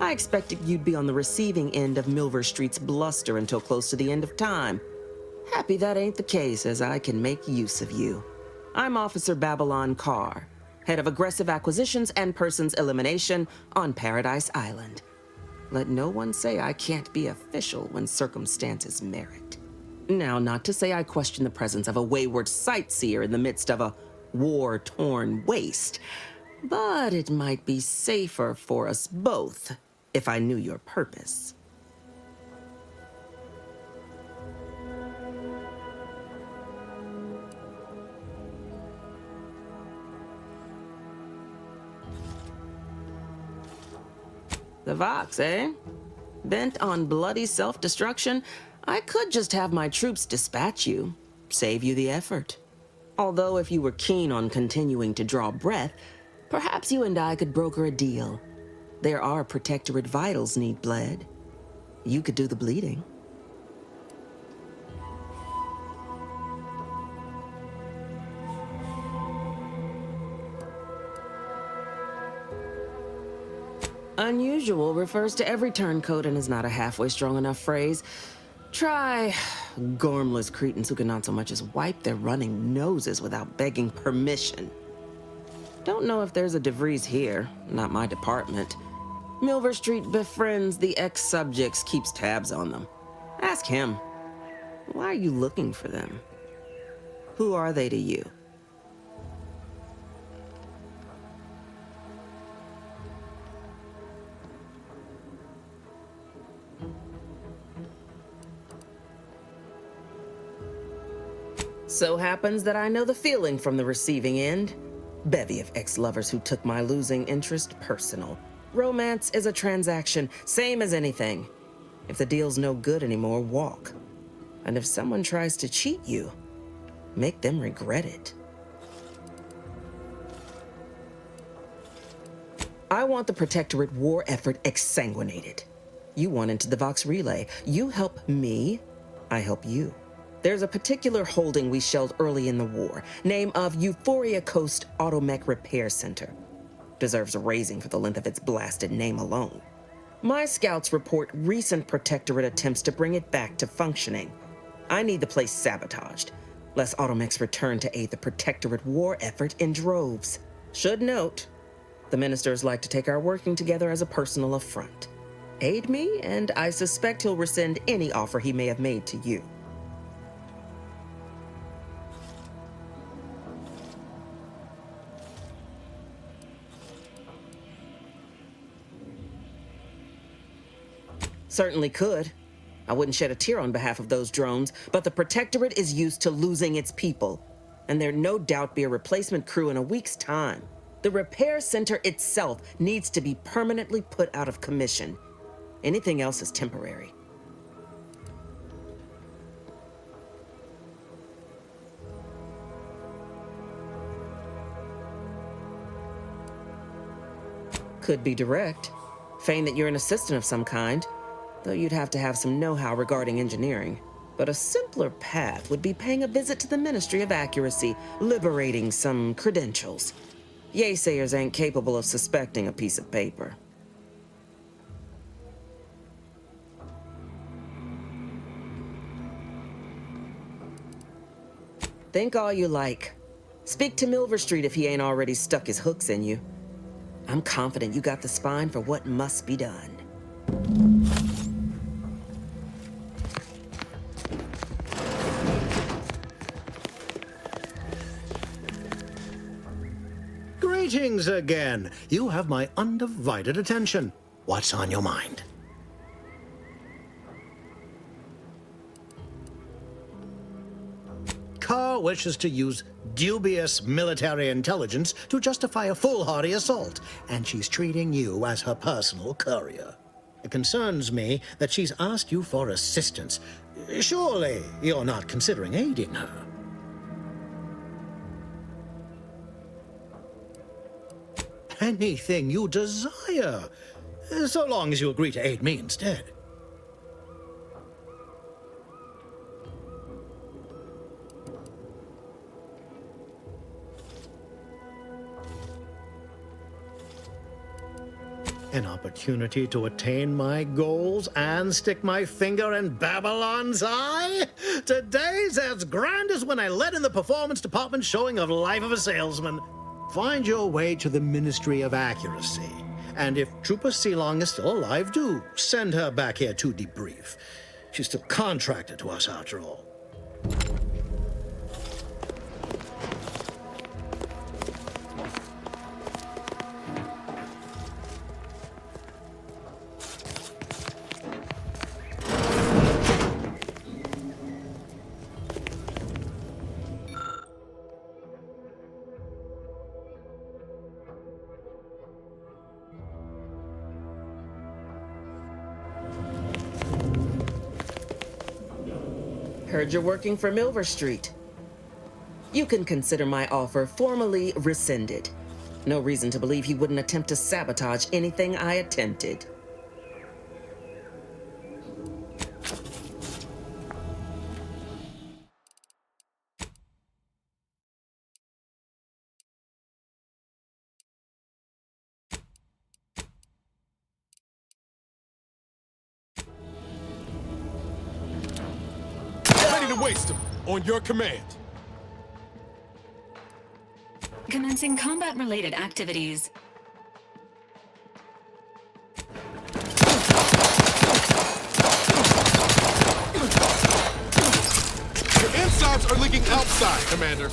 I expected you'd be on the receiving end of Milver Street's bluster until close to the end of time. Happy that ain't the case, as I can make use of you. I'm Officer Babylon Carr, head of aggressive acquisitions and persons elimination on Paradise Island. Let no one say I can't be official when circumstances merit. Now, not to say I question the presence of a wayward sightseer in the midst of a war-torn waste, but it might be safer for us both if I knew your purpose. The Vox, eh? Bent on bloody self-destruction? I could just have my troops dispatch you, save you the effort. Although if you were keen on continuing to draw breath, perhaps you and I could broker a deal. There are Protectorate vitals need bled. You could do the bleeding. Unusual refers to every turncoat and is not a halfway strong enough phrase. Try gormless cretins who can not so much as wipe their running noses without begging permission. Don't know if there's a DeVries here, not my department. Milver Street befriends the ex-subjects, keeps tabs on them. Ask him. Why are you looking for them? Who are they to you? So happens that I know the feeling from the receiving end. Bevy of ex-lovers who took my losing interest personal. Romance is a transaction, same as anything. If the deal's no good anymore, walk. And if someone tries to cheat you, make them regret it. I want the Protectorate war effort exsanguinated. You want into the Vox Relay. You help me, I help you. There's a particular holding we shelled early in the war, name of Euphoria Coast Automech Repair Center. Deserves a raising for the length of its blasted name alone. My scouts report recent Protectorate attempts to bring it back to functioning. I need the place sabotaged, lest automechs return to aid the Protectorate war effort in droves. Should note, the ministers like to take our working together as a personal affront. Aid me, and I suspect he'll rescind any offer he may have made to you. Certainly could. I wouldn't shed a tear on behalf of those drones, but the Protectorate is used to losing its people, and there'd no doubt be a replacement crew in a week's time. The repair center itself needs to be permanently put out of commission. Anything else is temporary. Could be direct. Feign that you're an assistant of some kind, though you'd have to have some know-how regarding engineering. But a simpler path would be paying a visit to the Ministry of Accuracy, liberating some credentials. Yaysayers ain't capable of suspecting a piece of paper. Think all you like. Speak to Milver Street if he ain't already stuck his hooks in you. I'm confident you got the spine for what must be done. Greetings again. You have my undivided attention. What's on your mind? Carr wishes to use dubious military intelligence to justify a foolhardy assault, and she's treating you as her personal courier. It concerns me that she's asked you for assistance. Surely you're not considering aiding her. Anything you desire, so long as you agree to aid me instead. An opportunity to attain my goals and stick my finger in Babylon's eye? Today's as grand as when I led in the performance department showing of Life of a Salesman. Find your way to the Ministry of Accuracy. And if Trooper Sealong is still alive, do send her back here to debrief. She's still contracted to us after all. Heard you're working for Milver Street. You can consider my offer formally rescinded. No reason to believe he wouldn't attempt to sabotage anything I attempted. Ready to waste him. On your command. Commencing combat-related activities. Your insides are leaking outside, Commander.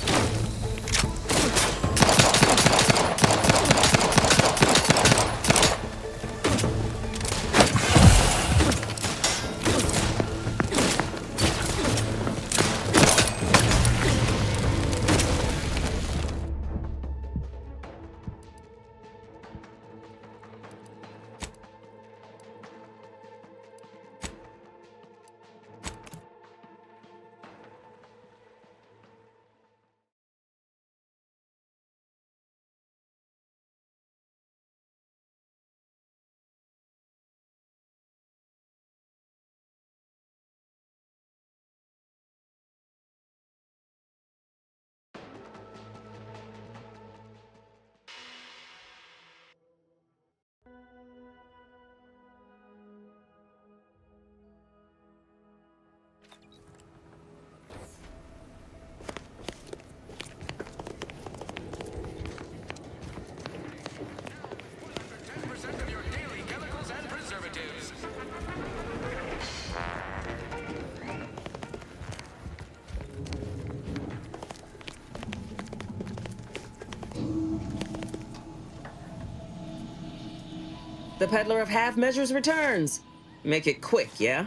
The peddler of half measures returns. Make it quick, yeah?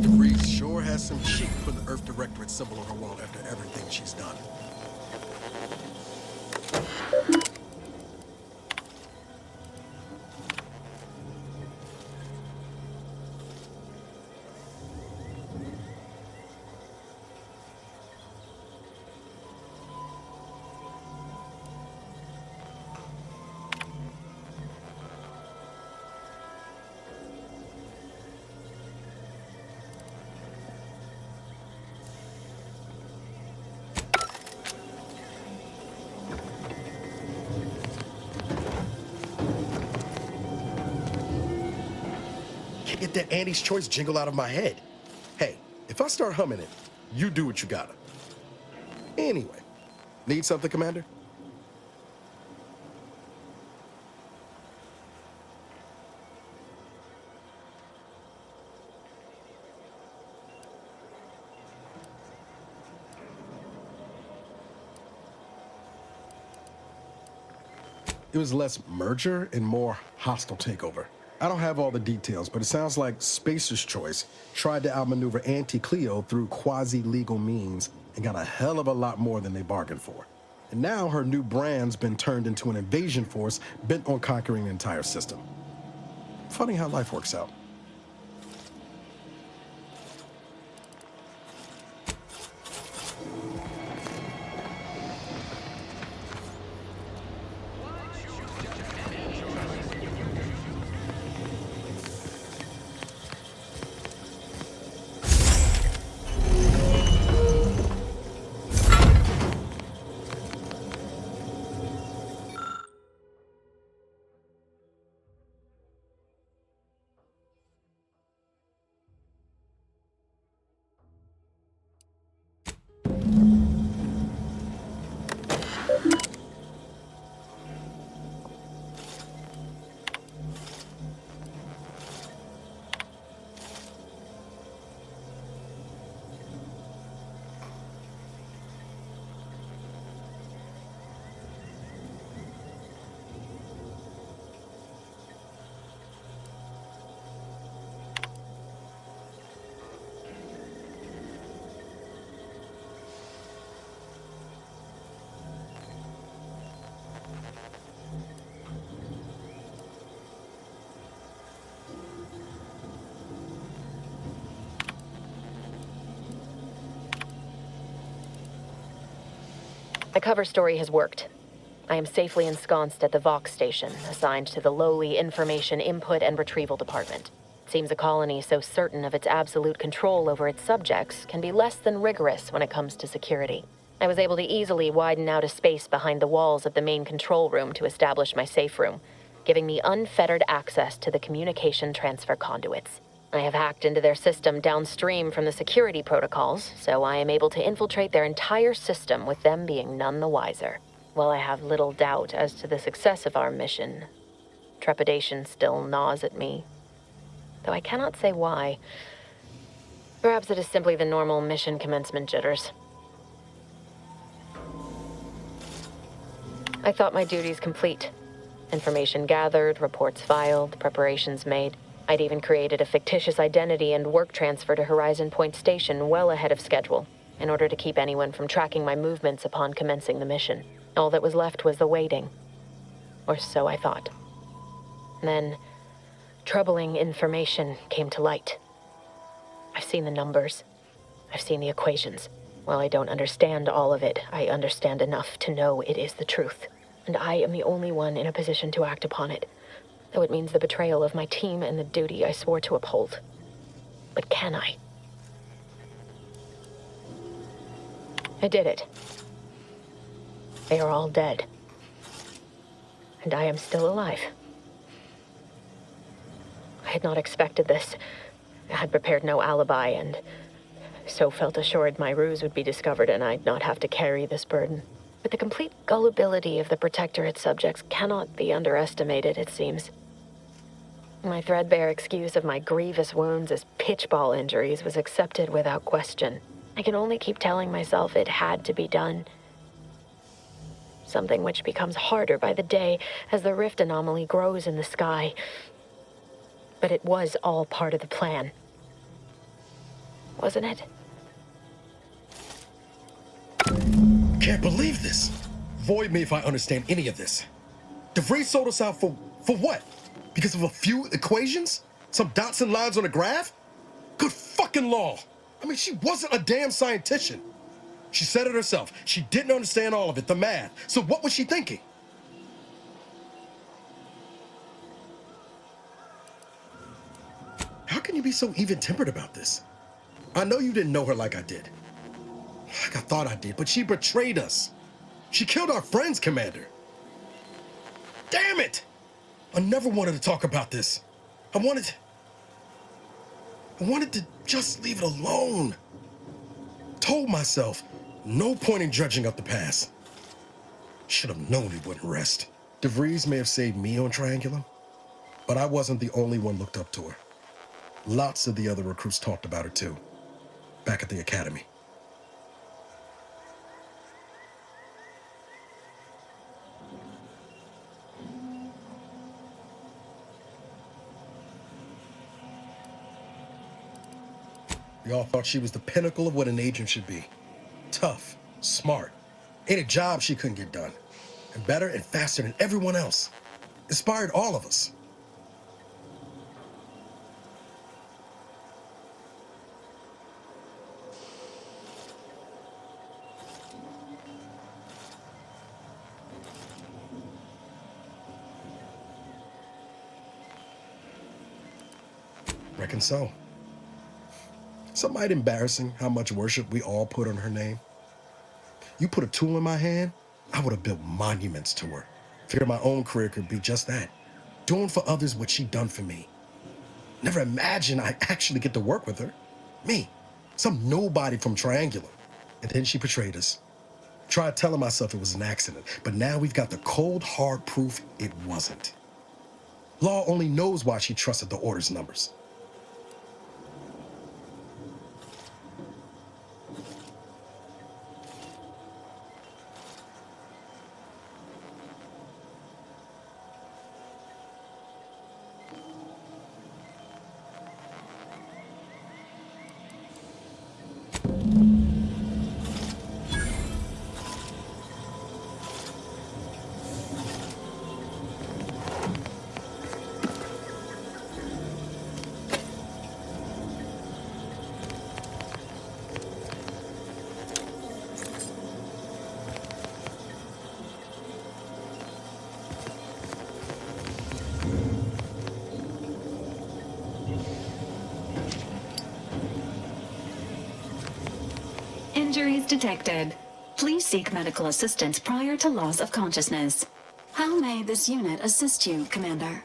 Reese sure has some cheek putting the Earth Directorate symbol on her wall after everything she's done. Get that Andy's Choice jingle out of my head. Hey, if I start humming it, you do what you gotta. Anyway, need something, Commander? It was less merger and more hostile takeover. I don't have all the details, but it sounds like Spacer's Choice tried to outmaneuver Anti-Cleo through quasi-legal means and got a hell of a lot more than they bargained for. And now her new brand's been turned into an invasion force bent on conquering the entire system. Funny how life works out. My cover story has worked. I am safely ensconced at the Vox station, assigned to the lowly Information Input and Retrieval Department. It seems a colony so certain of its absolute control over its subjects can be less than rigorous when it comes to security. I was able to easily widen out a space behind the walls of the main control room to establish my safe room, giving me unfettered access to the communication transfer conduits. I have hacked into their system downstream from the security protocols, so I am able to infiltrate their entire system with them being none the wiser. While I have little doubt as to the success of our mission, trepidation still gnaws at me, though I cannot say why. Perhaps it is simply the normal mission commencement jitters. I thought my duties complete. Information gathered, reports filed, preparations made. I'd even created a fictitious identity and work transfer to Horizon Point Station well ahead of schedule, in order to keep anyone from tracking my movements upon commencing the mission. All that was left was the waiting. Or so I thought. Then, troubling information came to light. I've seen the numbers. I've seen the equations. While I don't understand all of it, I understand enough to know it is the truth. And I am the only one in a position to act upon it, though it means the betrayal of my team and the duty I swore to uphold. But can I? I did it. They are all dead. And I am still alive. I had not expected this. I had prepared no alibi, and so felt assured my ruse would be discovered and I'd not have to carry this burden. But the complete gullibility of the Protectorate subjects cannot be underestimated, it seems. My threadbare excuse of my grievous wounds as pitchball injuries was accepted without question. I can only keep telling myself it had to be done. Something which becomes harder by the day as the rift anomaly grows in the sky. But it was all part of the plan. Wasn't it? Can't believe this. Void me if I understand any of this. DeVries sold us out for what? Because of a few equations? Some dots and lines on a graph? Good fucking law. I mean, she wasn't a damn scientist. She said it herself. She didn't understand all of it, the math. So what was she thinking? How can you be so even-tempered about this? I know you didn't know her like I did. Like I thought I did, but she betrayed us. She killed our friends, Commander. Damn it! I never wanted to talk about this. I wanted to just leave it alone. Told myself, no point in dredging up the past. Should have known it wouldn't rest. DeVries may have saved me on Triangulum, but I wasn't the only one looked up to her. Lots of the other recruits talked about her too, back at the academy. We all thought she was the pinnacle of what an agent should be. Tough, smart, ain't a job she couldn't get done. And better and faster than everyone else. Inspired all of us. Reckon so. Something might embarrassing how much worship we all put on her name. You put a tool in my hand, I would have built monuments to her. Figured my own career could be just that. Doing for others what she done for me. Never imagined I'd actually get to work with her. Me, some nobody from Triangular. And then she betrayed us. Tried telling myself it was an accident, but now we've got the cold, hard proof it wasn't. Law only knows why she trusted the order's numbers. Injuries detected. Please seek medical assistance prior to loss of consciousness. How may this unit assist you, Commander?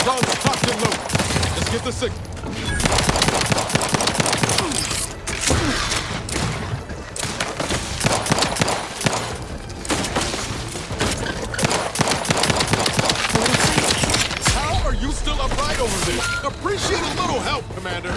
Guns tucked and loose. Let's get the signal. Appreciate a little help, Commander.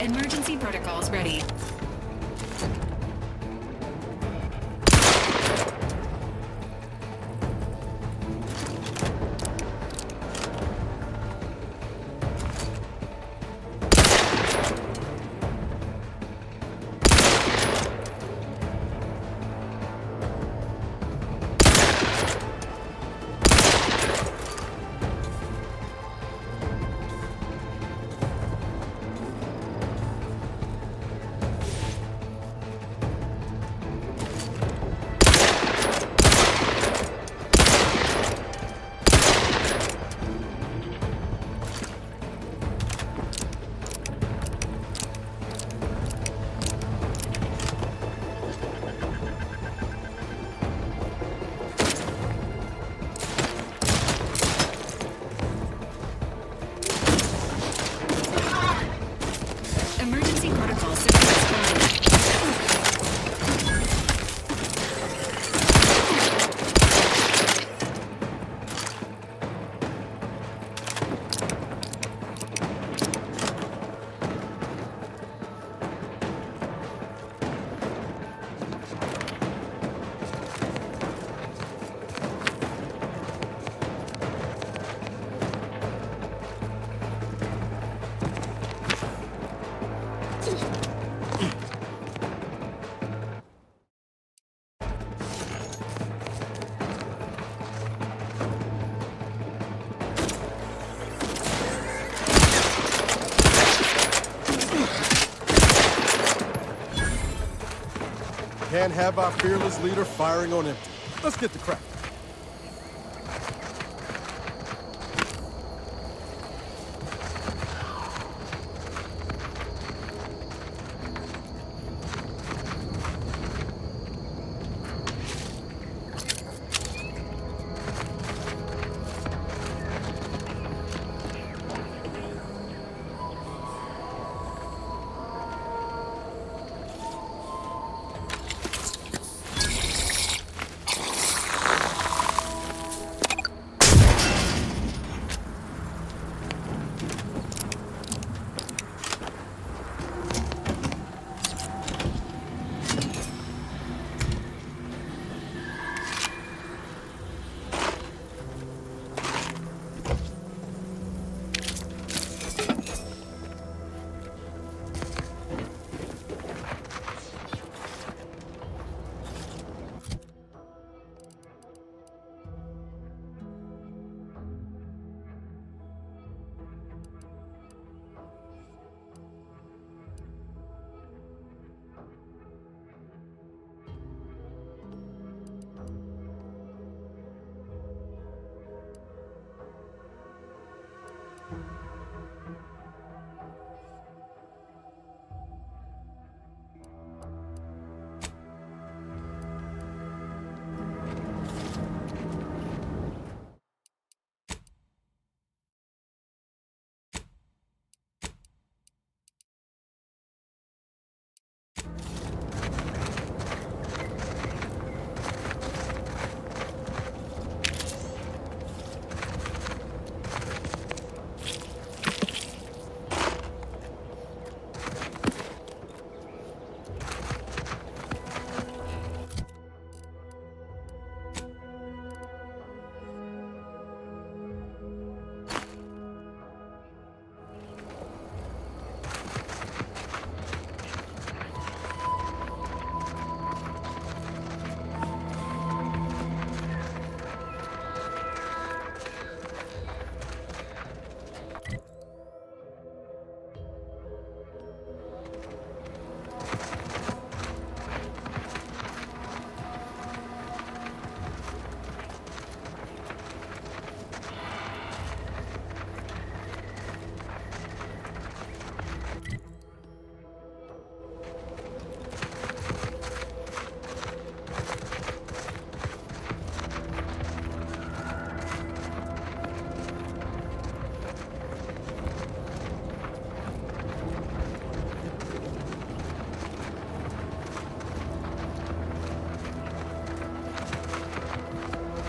Emergency protocols ready. Emergency protocol service. Can't have our fearless leader firing on empty. Let's get the crack.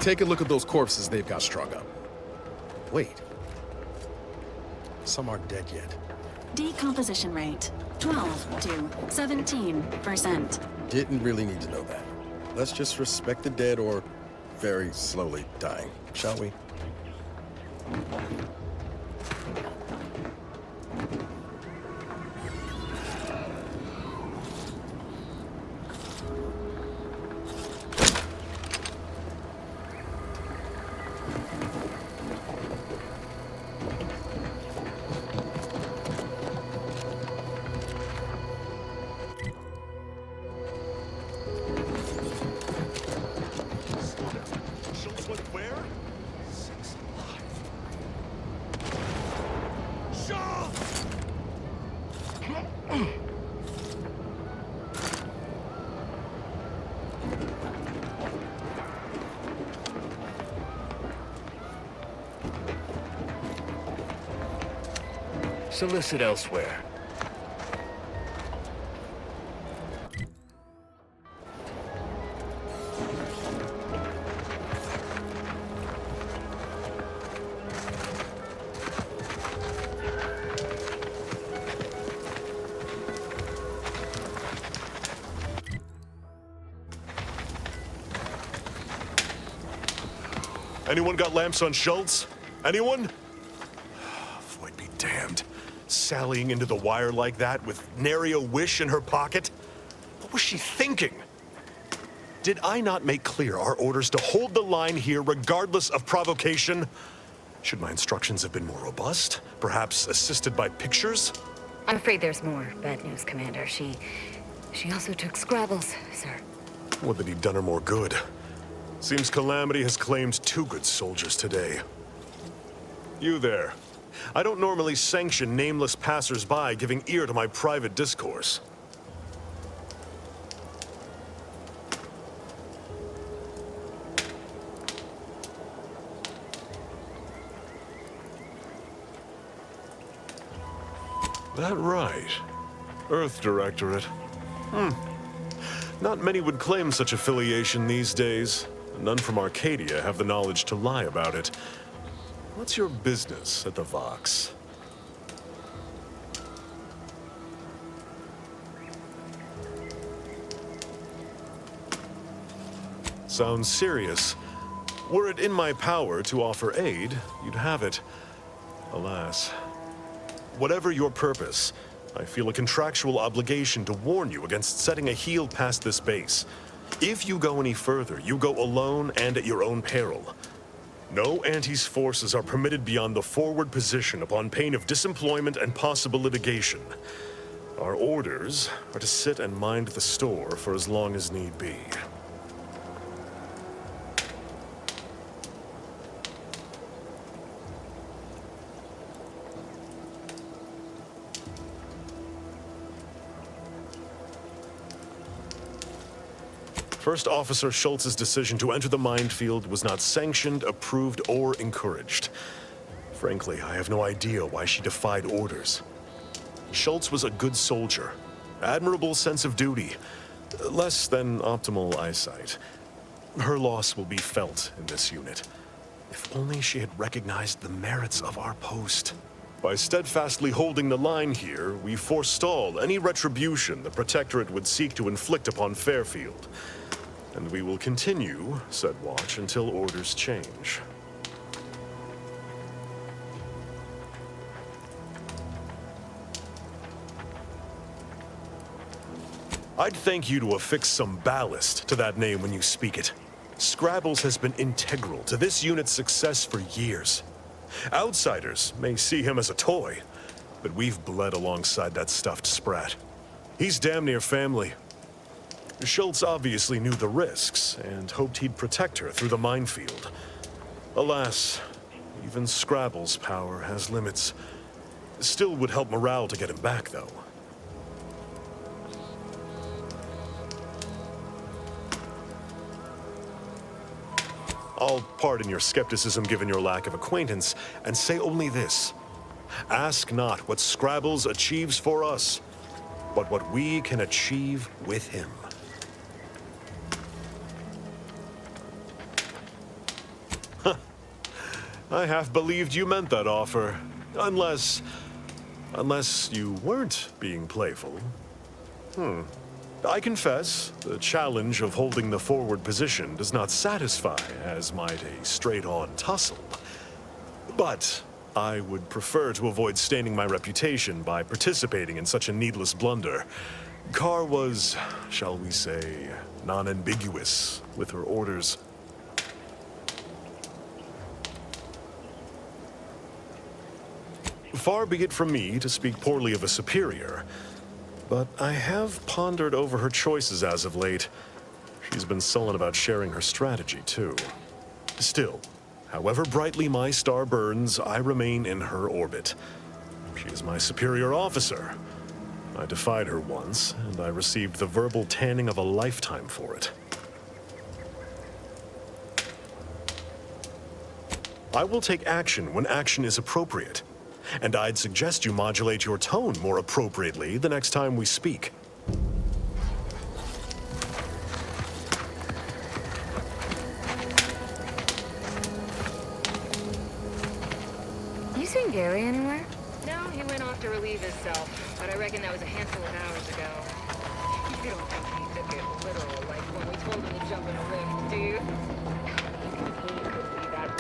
Take a look at those corpses they've got strung up. Wait. Some aren't dead yet. Decomposition rate 12 to 17%. Didn't really need to know that. Let's just respect the dead or very slowly dying, shall we? Solicit elsewhere. Anyone got lamps on Schultz? Anyone? Void be damned. Sallying into the wire like that with nary a wish in her pocket? What was she thinking? Did I not make clear our orders to hold the line here regardless of provocation? Should my instructions have been more robust? Perhaps assisted by pictures? I'm afraid there's more bad news, Commander. She also took Scrabbles, sir. Would that he'd done her more good. Seems Calamity has claimed 2 good soldiers today. You there. I don't normally sanction nameless passers-by giving ear to my private discourse. That right. Earth Directorate. Not many would claim such affiliation these days. None from Arcadia have the knowledge to lie about it. What's your business at the Vox? Sounds serious. Were it in my power to offer aid, you'd have it. Alas. Whatever your purpose, I feel a contractual obligation to warn you against setting a heel past this base. If you go any further, you go alone and at your own peril. No Anti's forces are permitted beyond the forward position upon pain of disemployment and possible litigation. Our orders are to sit and mind the store for as long as need be. First Officer Schultz's decision to enter the minefield was not sanctioned, approved, or encouraged. Frankly, I have no idea why she defied orders. Schultz was a good soldier, admirable sense of duty, less than optimal eyesight. Her loss will be felt in this unit. If only she had recognized the merits of our post. By steadfastly holding the line here, we forestall any retribution the Protectorate would seek to inflict upon Fairfield. And we will continue said watch until orders change. I'd thank you to affix some ballast to that name when you speak it. Scrabbles has been integral to this unit's success for years. Outsiders may see him as a toy, but we've bled alongside that stuffed sprat. He's damn near family. Schultz obviously knew the risks and hoped he'd protect her through the minefield. Alas, even Scrabble's power has limits. Still would help morale to get him back, though. I'll pardon your skepticism given your lack of acquaintance, and say only this. Ask not what Scrabbles achieves for us, but what we can achieve with him. I half believed you meant that offer. Unless you weren't being playful. I confess, the challenge of holding the forward position does not satisfy as might a straight-on tussle. But I would prefer to avoid staining my reputation by participating in such a needless blunder. Carr was, shall we say, non-ambiguous with her orders. Far be it from me to speak poorly of a superior, but I have pondered over her choices as of late. She's been sullen about sharing her strategy, too. Still, however brightly my star burns, I remain in her orbit. She is my superior officer. I defied her once, and I received the verbal tanning of a lifetime for it. I will take action when action is appropriate. And I'd suggest you modulate your tone more appropriately the next time we speak. You seen Gary anywhere? No, he went off to relieve himself, but I reckon that was a handful of hours ago. You don't think he took it literal, like when we told him to jump in a ring, do you? He could be that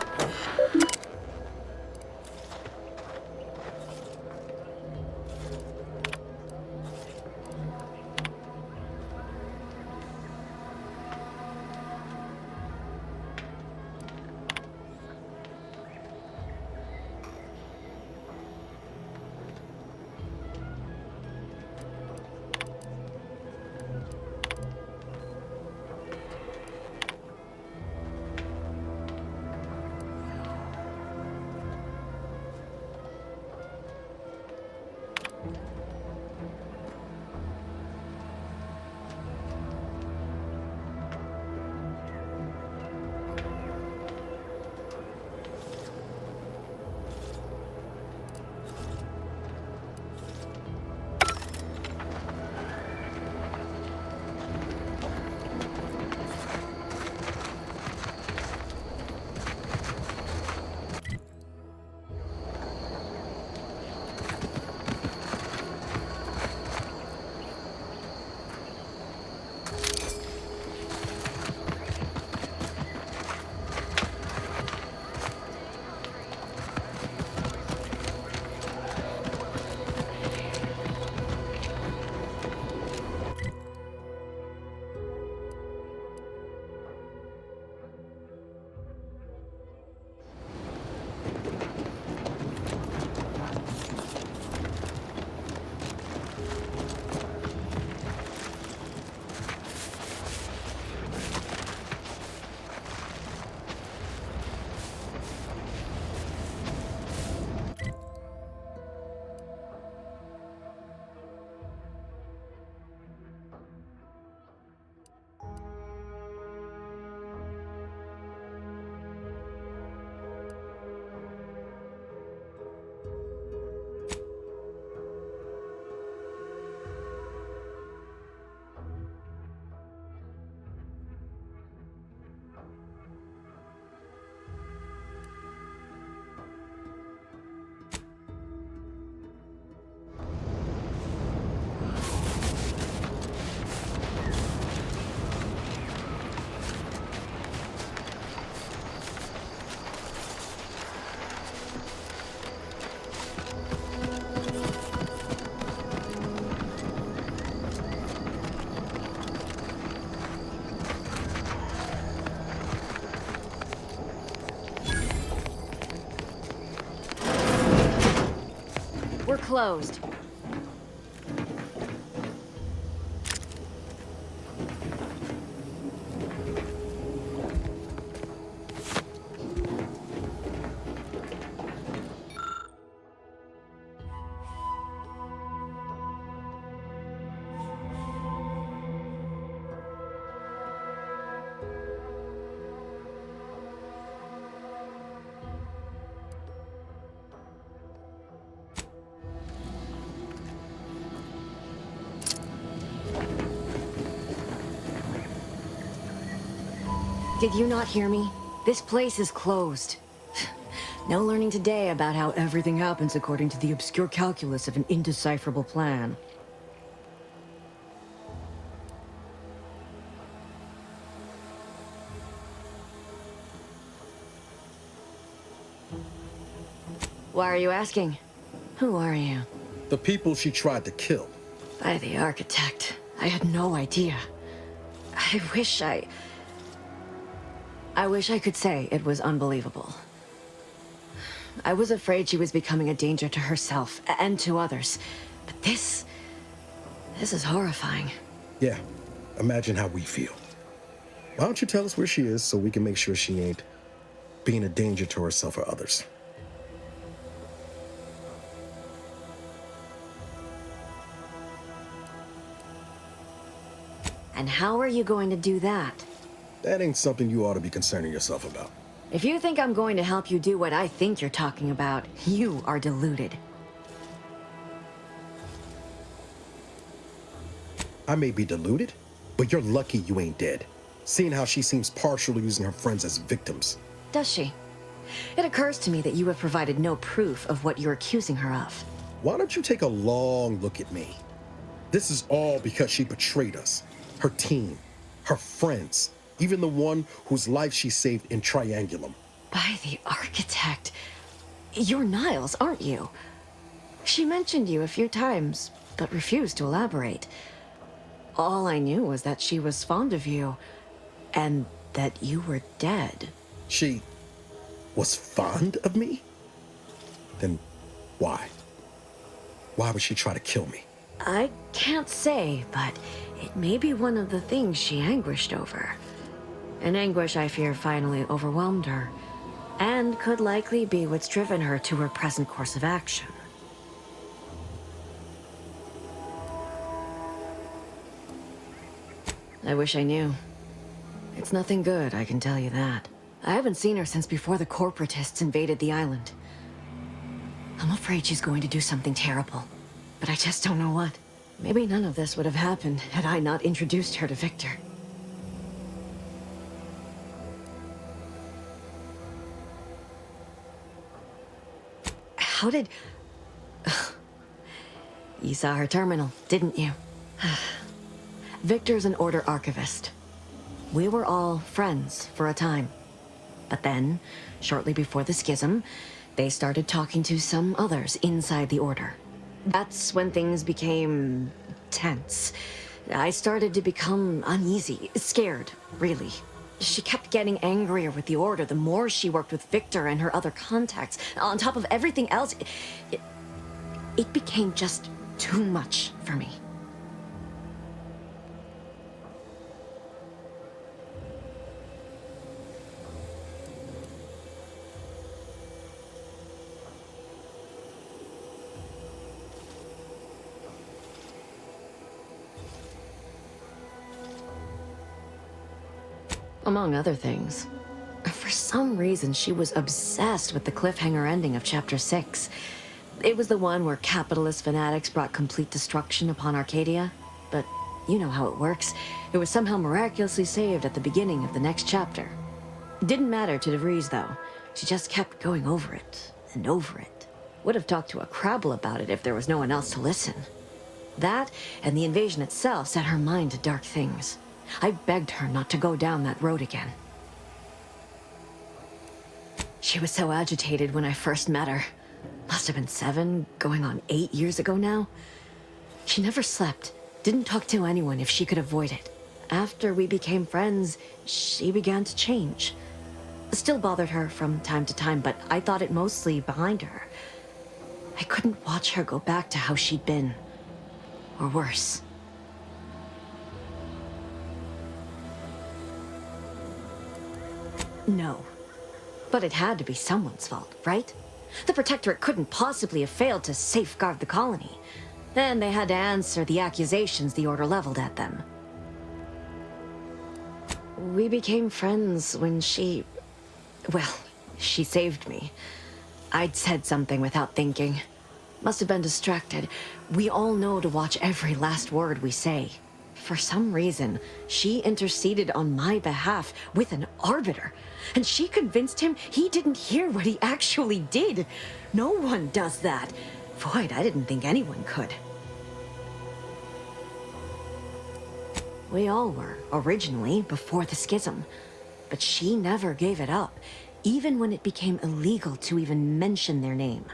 closed. Did you not hear me? This place is closed. No learning today about how everything happens according to the obscure calculus of an indecipherable plan. Why are you asking? Who are you? The people she tried to kill. By the architect. I had no idea. I wish I could say it was unbelievable. I was afraid she was becoming a danger to herself and to others. But this is horrifying. Yeah, imagine how we feel. Why don't you tell us where she is so we can make sure she ain't being a danger to herself or others? And how are you going to do that? That ain't something you ought to be concerning yourself about. If you think I'm going to help you do what I think you're talking about, you are deluded. I may be deluded, but you're lucky you ain't dead. Seeing how she seems partial to using her friends as victims. Does she? It occurs to me that you have provided no proof of what you're accusing her of. Why don't you take a long look at me? This is all because she betrayed us. Her team, her friends, even the one whose life she saved in Triangulum. By the architect. You're Niles, aren't you? She mentioned you a few times, but refused to elaborate. All I knew was that she was fond of you, and that you were dead. She was fond of me? Then why? Why would she try to kill me? I can't say, but it may be one of the things she anguished over. An anguish I fear finally overwhelmed her, and could likely be what's driven her to her present course of action. I wish I knew. It's nothing good, I can tell you that. I haven't seen her since before the corporatists invaded the island. I'm afraid she's going to do something terrible, but I just don't know what. Maybe none of this would have happened had I not introduced her to Victor. How did... You saw her terminal, didn't you? Victor's an Order archivist. We were all friends for a time. But then, shortly before the schism, they started talking to some others inside the Order. That's when things became tense. I started to become uneasy, scared, really. She kept getting angrier with the Order the more she worked with Victor and her other contacts. On top of everything else, it became just too much for me. Among other things. For some reason, she was obsessed with the cliffhanger ending of Chapter 6. It was the one where capitalist fanatics brought complete destruction upon Arcadia. But you know how it works. It was somehow miraculously saved at the beginning of the next chapter. It didn't matter to DeVries, though. She just kept going over it and over it. Would have talked to a Crabble about it if there was no one else to listen. That and the invasion itself set her mind to dark things. I begged her not to go down that road again. She was so agitated when I first met her. Must have been 7, going on 8 years ago now. She never slept, didn't talk to anyone if she could avoid it. After we became friends, she began to change. Still bothered her from time to time, but I thought it mostly behind her. I couldn't watch her go back to how she'd been. Or worse. No. But it had to be someone's fault, right? The Protectorate couldn't possibly have failed to safeguard the colony. Then they had to answer the accusations the Order leveled at them. We became friends when she... well, she saved me. I'd said something without thinking. Must have been distracted. We all know to watch every last word we say. For some reason, she interceded on my behalf with an arbiter. And she convinced him he didn't hear what he actually did. No one does that. Void, I didn't think anyone could. We all were, originally, before the schism. But she never gave it up, even when it became illegal to even mention their name.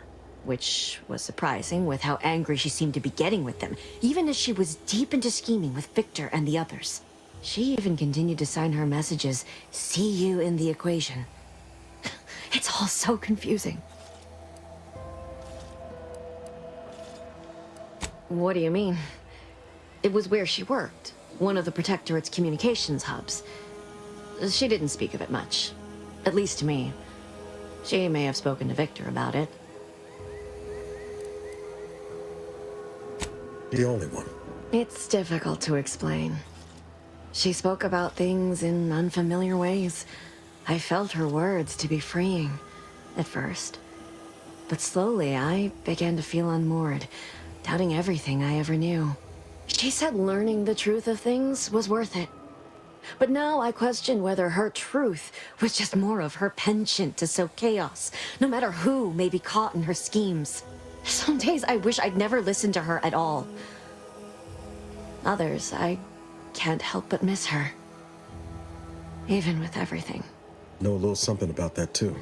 Which was surprising with how angry she seemed to be getting with them, even as she was deep into scheming with Victor and the others. She even continued to sign her messages, "See you in the equation." It's all so confusing. What do you mean? It was where she worked, one of the Protectorate's communications hubs. She didn't speak of it much, at least to me. She may have spoken to Victor about it. The only one. It's difficult to explain. She spoke about things in unfamiliar ways. I felt her words to be freeing, at first. But slowly, I began to feel unmoored, doubting everything I ever knew. She said learning the truth of things was worth it. But now I question whether her truth was just more of her penchant to sow chaos, no matter who may be caught in her schemes. Some days I wish I'd never listened to her at all. Others, I can't help but miss her. Even with everything. Know a little something about that, too.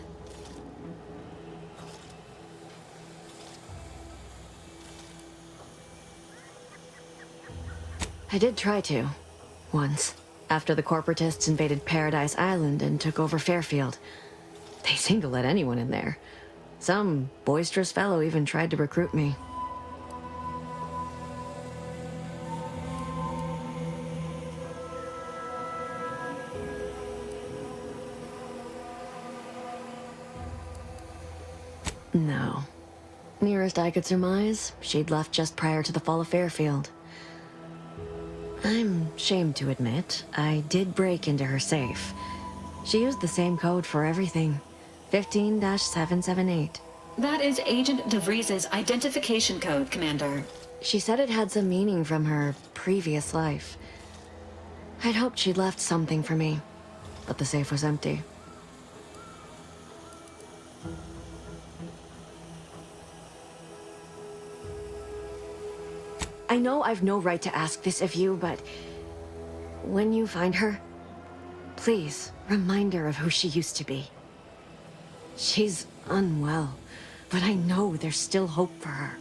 I did try to. Once. After the corporatists invaded Paradise Island and took over Fairfield. They seemed to let anyone in there. Some boisterous fellow even tried to recruit me. No. Nearest I could surmise, she'd left just prior to the fall of Fairfield. I'm ashamed to admit, I did break into her safe. She used the same code for everything. 15-778. That is Agent DeVries's identification code, Commander. She said it had some meaning from her previous life. I'd hoped she'd left something for me, but the safe was empty. I know I've no right to ask this of you, but when you find her, please remind her of who she used to be. She's unwell, but I know there's still hope for her.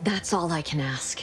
That's all I can ask.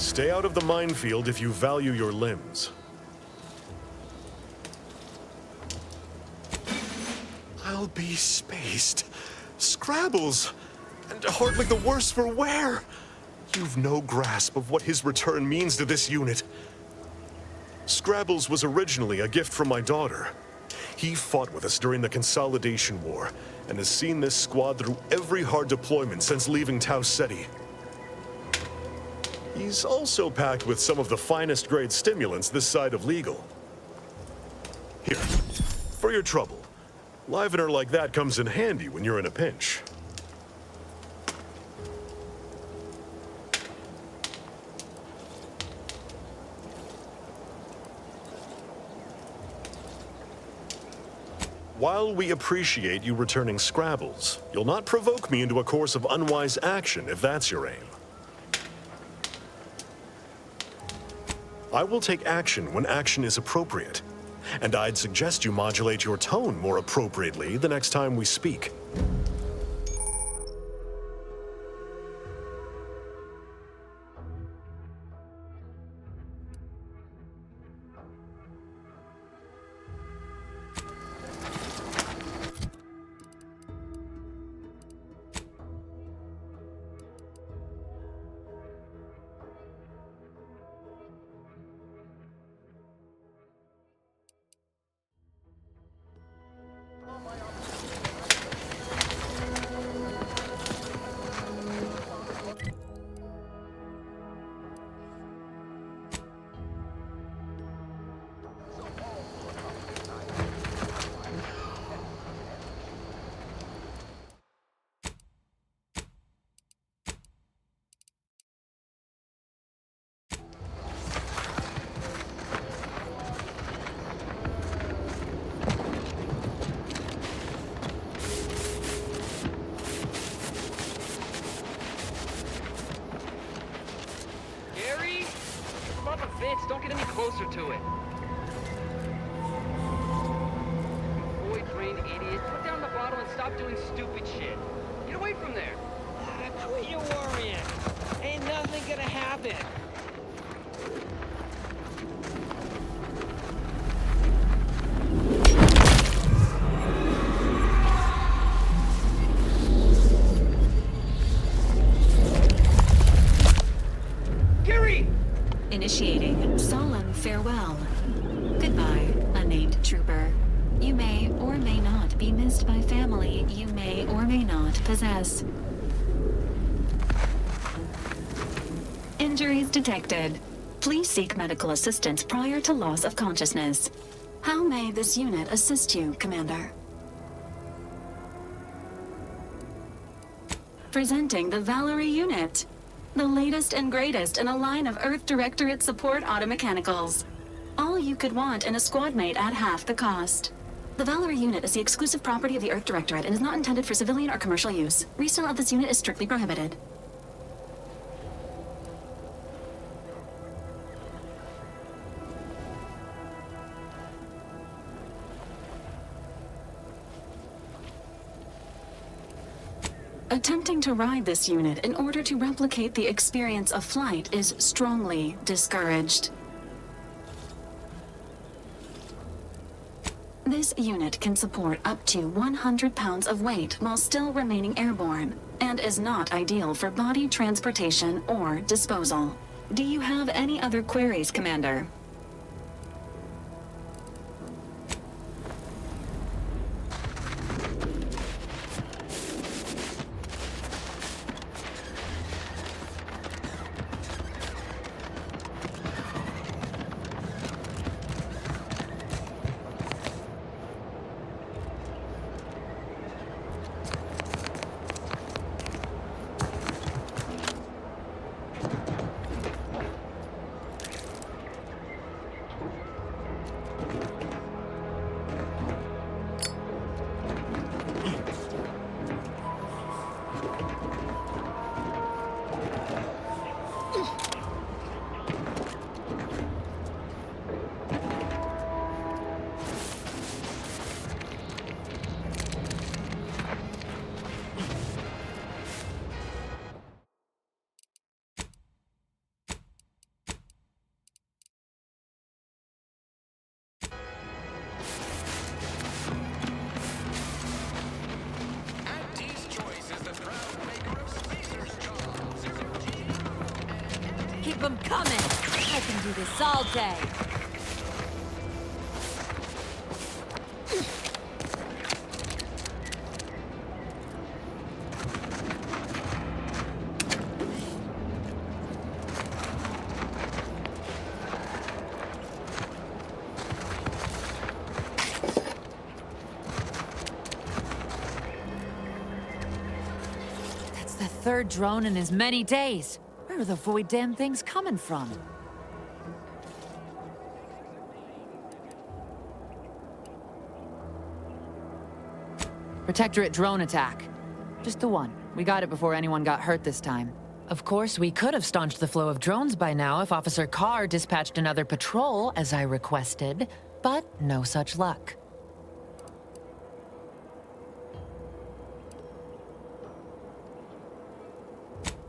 Stay out of the minefield if you value your limbs. I'll be spaced. Scrabbles! And hardly the worse for wear! You've no grasp of what his return means to this unit. Scrabbles was originally a gift from my daughter. He fought with us during the Consolidation War, and has seen this squad through every hard deployment since leaving Tau Ceti. He's also packed with some of the finest grade stimulants this side of legal. Here, for your trouble. Livener like that comes in handy when you're in a pinch. While we appreciate you returning Scrabbles, you'll not provoke me into a course of unwise action if that's your aim. I will take action when action is appropriate, and I'd suggest you modulate your tone more appropriately the next time we speak. Don't get any closer to it. Void-brained idiot. Put down the bottle and stop doing stupid shit. Get away from there. Quit your worrying. Ain't nothing gonna happen. Initiating solemn farewell. Goodbye, unnamed trooper. You may or may not be missed by family you may or may not possess. Injuries detected. Please seek medical assistance prior to loss of consciousness. How may this unit assist you, Commander? Presenting the Valerie unit. The latest and greatest in a line of Earth Directorate support automechanicals. All you could want in a squad mate at half the cost. The Valerie unit is the exclusive property of the Earth Directorate and is not intended for civilian or commercial use. Resale of this unit is strictly prohibited. Attempting to ride this unit in order to replicate the experience of flight is strongly discouraged. This unit can support up to 100 pounds of weight while still remaining airborne, and is not ideal for body transportation or disposal. Do you have any other queries, Commander? Keep them coming. I can do this all day. Third drone in as many days. Where are the void damn things coming from? Protectorate drone attack. Just the one. We got it before anyone got hurt this time. Of course, we could have staunched the flow of drones by now if Officer Carr dispatched another patrol, as I requested, but no such luck.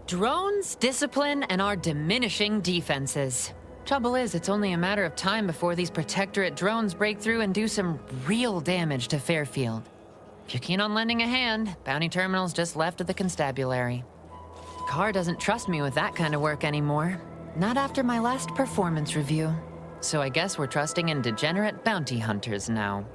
Drones, discipline, and our diminishing defenses. Trouble is, it's only a matter of time before these Protectorate drones break through and do some real damage to Fairfield. If you're keen on lending a hand, Bounty Terminal's just left of the constabulary. Carr doesn't trust me with that kind of work anymore. Not after my last performance review. So I guess we're trusting in degenerate bounty hunters now.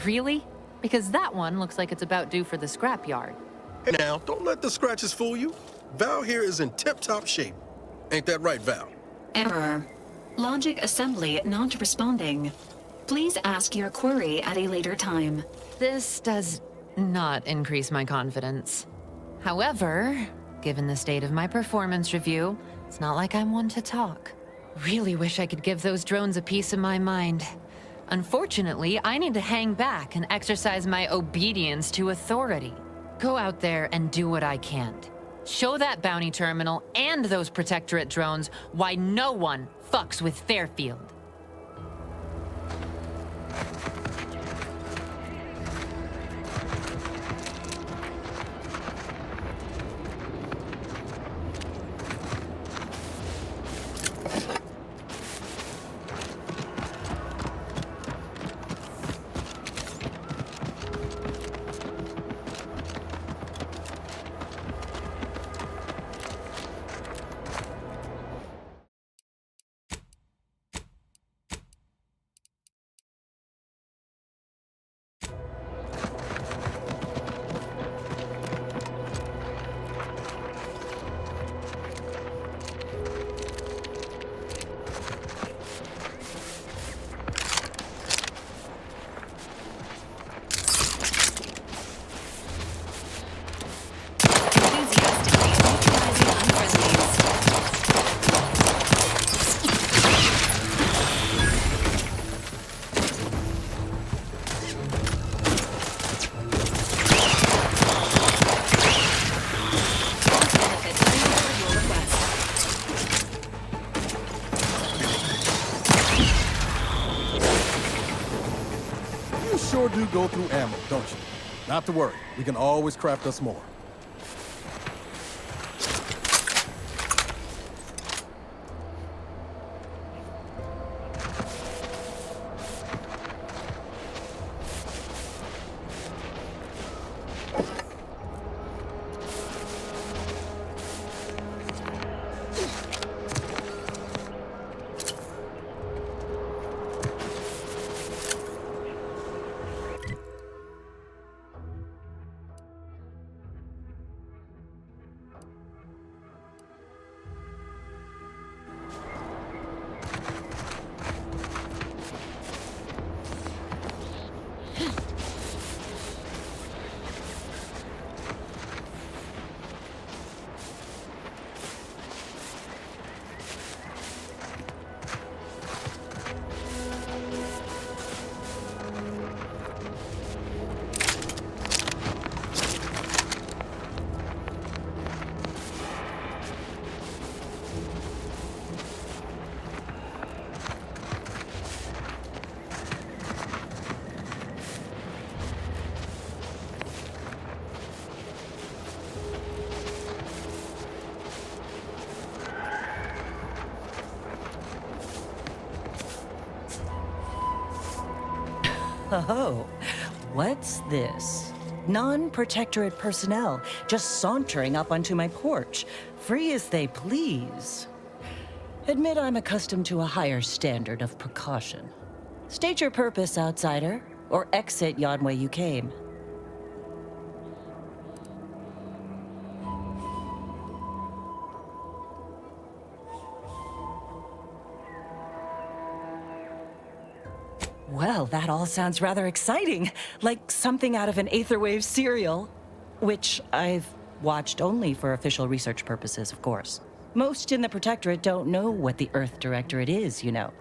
Really? Because that one looks like it's about due for the scrapyard. Hey now, don't let the scratches fool you. Val here is in tip-top shape. Ain't that right, Val? Error. Logic assembly not responding. Please ask your query at a later time. This does not increase my confidence. However, given the state of my performance review, it's not like I'm one to talk. Really wish I could give those drones a piece of my mind. Unfortunately, I need to hang back and exercise my obedience to authority. Go out there and do what I can't. Show that bounty terminal and those Protectorate drones why no one fucks with Fairfield. Sure do go through ammo, don't you? Not to worry, we can always craft us more. Oh, what's this? Non-protectorate personnel just sauntering up onto my porch, free as they please. Admit I'm accustomed to a higher standard of precaution. State your purpose, outsider, or exit yon way you came. Well, that all sounds rather exciting, like something out of an Aetherwave serial, which I've watched only for official research purposes, of course. Most in the Protectorate don't know what the Earth Directorate is, you know.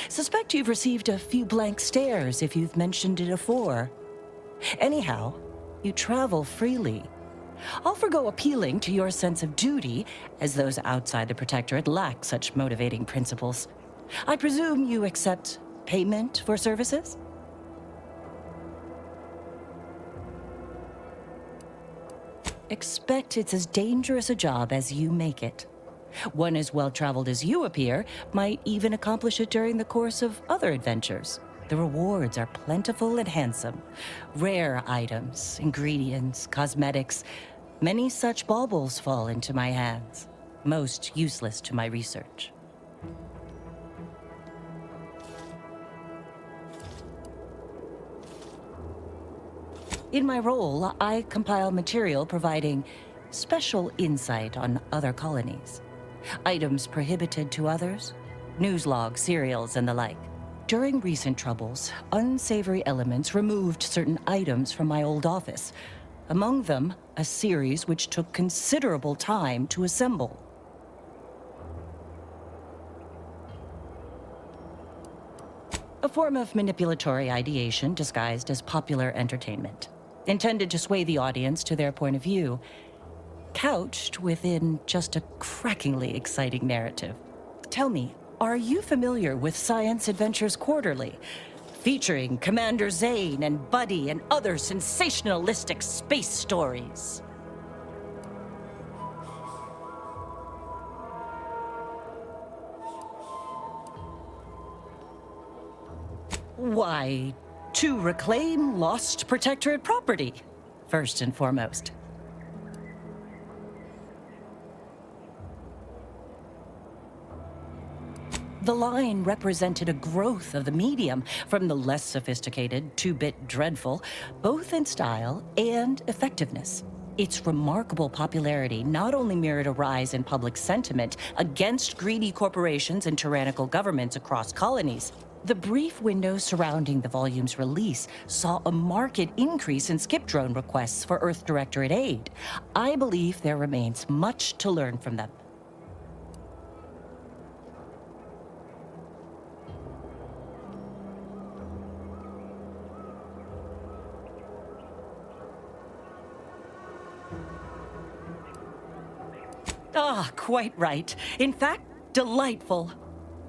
Suspect you've received a few blank stares if you've mentioned it afore. Anyhow, you travel freely. I'll forgo appealing to your sense of duty, as those outside the Protectorate lack such motivating principles. I presume you accept payment for services? Expect it's as dangerous a job as you make it. One as well-traveled as you appear might even accomplish it during the course of other adventures. The rewards are plentiful and handsome. Rare items, ingredients, cosmetics. Many such baubles fall into my hands, most useless to my research. In my role, I compile material providing special insight on other colonies. Items prohibited to others, news logs, serials, and the like. During recent troubles, unsavory elements removed certain items from my old office. Among them, a series which took considerable time to assemble. A form of manipulatory ideation disguised as popular entertainment, intended to sway the audience to their point of view, couched within just a crackingly exciting narrative. Tell me, are you familiar with Science Adventures Quarterly, featuring Commander Zane and Buddy and other sensationalistic space stories? Why, to reclaim lost Protectorate property, first and foremost. The line represented a growth of the medium from the less sophisticated 2-bit dreadful, both in style and effectiveness. Its remarkable popularity not only mirrored a rise in public sentiment against greedy corporations and tyrannical governments across colonies. The brief window surrounding the volume's release saw a marked increase in skip drone requests for Earth Directorate aid. I believe there remains much to learn from them. Ah, quite right. In fact, delightful.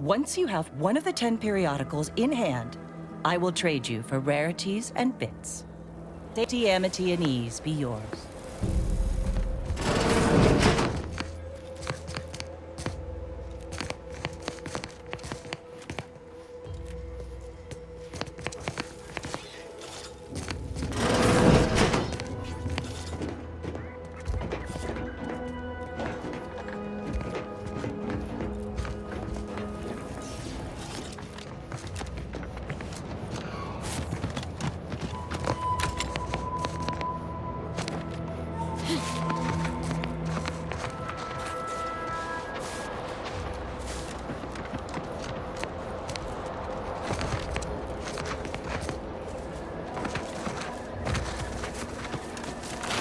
Once you have one of the 10 periodicals in hand, I will trade you for rarities and bits. Safety, amity, and ease be yours.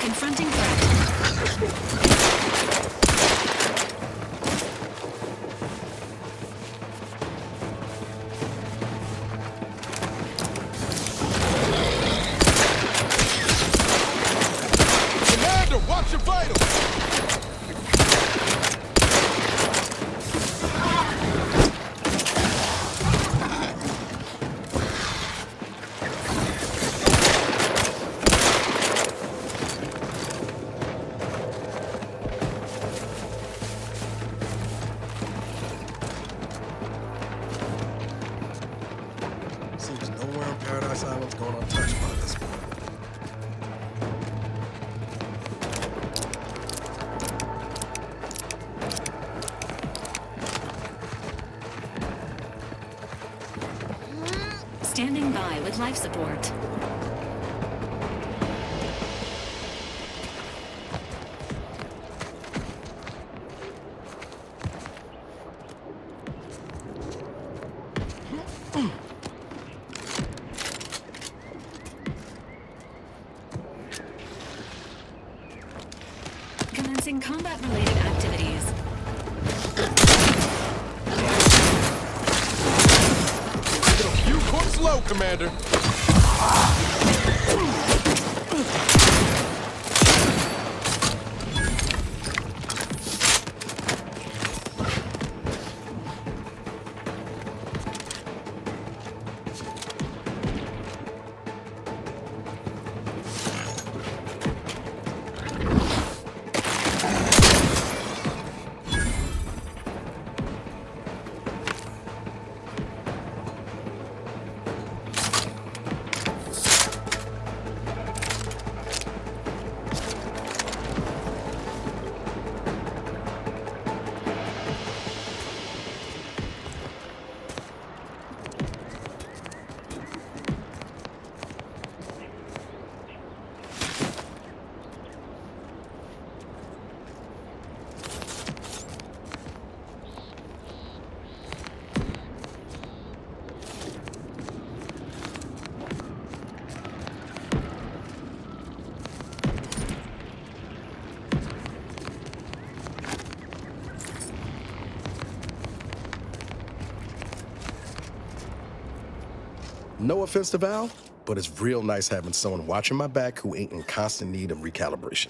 Confronting threat. Commander, watch your vitals! Standing by with life support. Commencing combat-related activities. Taking a few corners low, Commander. No offense to Val, but it's real nice having someone watching my back who ain't in constant need of recalibration.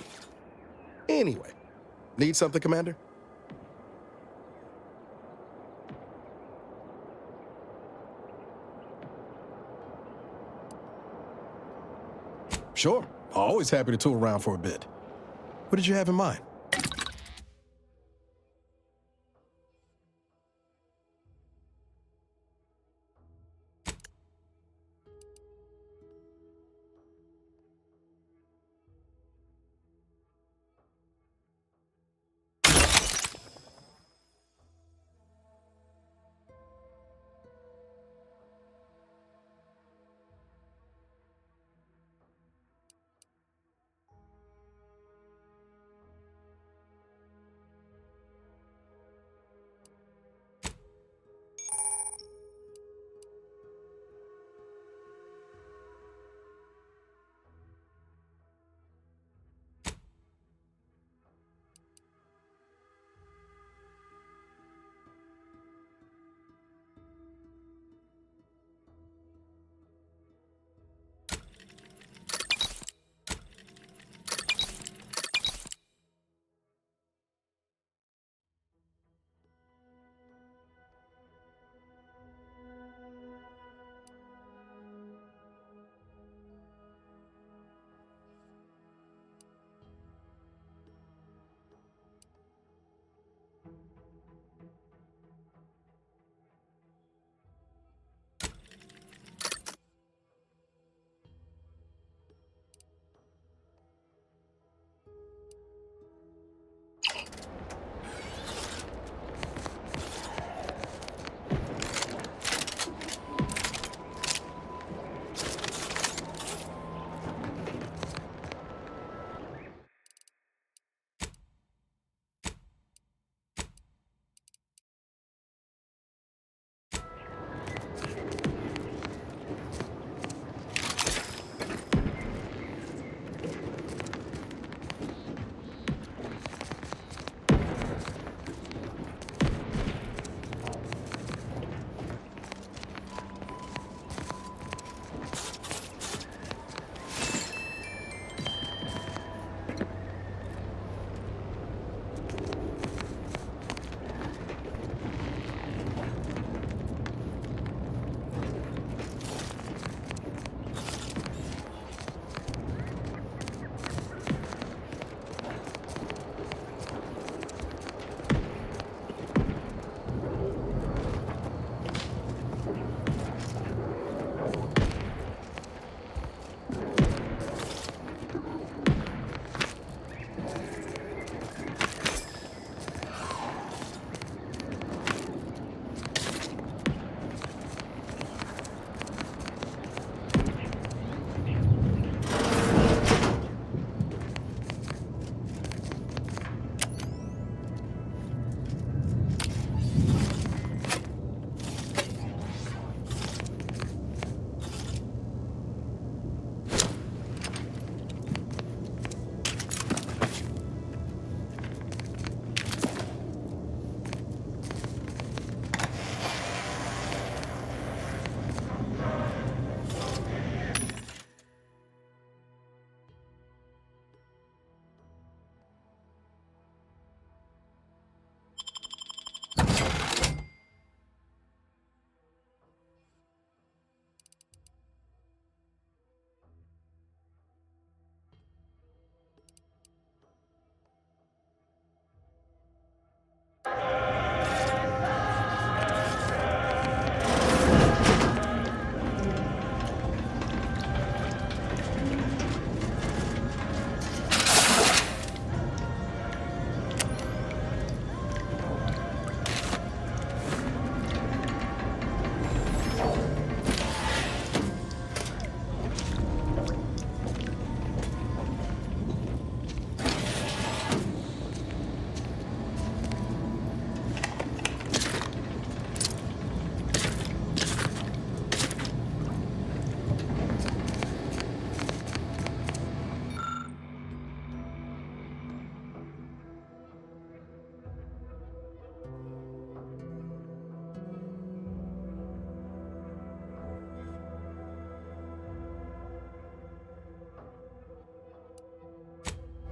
Anyway, need something, Commander? Sure, always happy to tool around for a bit. What did you have in mind?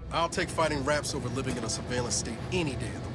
I'll take fighting raps over living in a surveillance state any day of the week.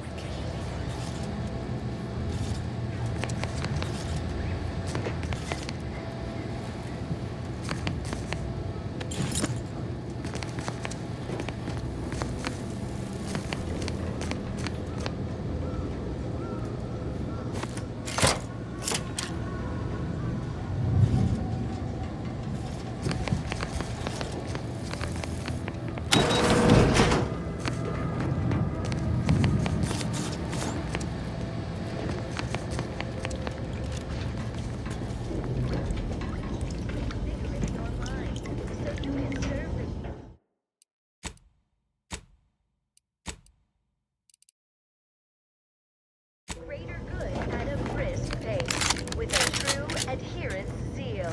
Greater good at a brisk pace, with a true adherence zeal.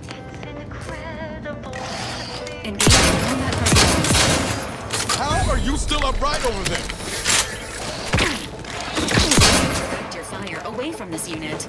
It's incredible. How are you still upright over there? Direct your fire away from this unit.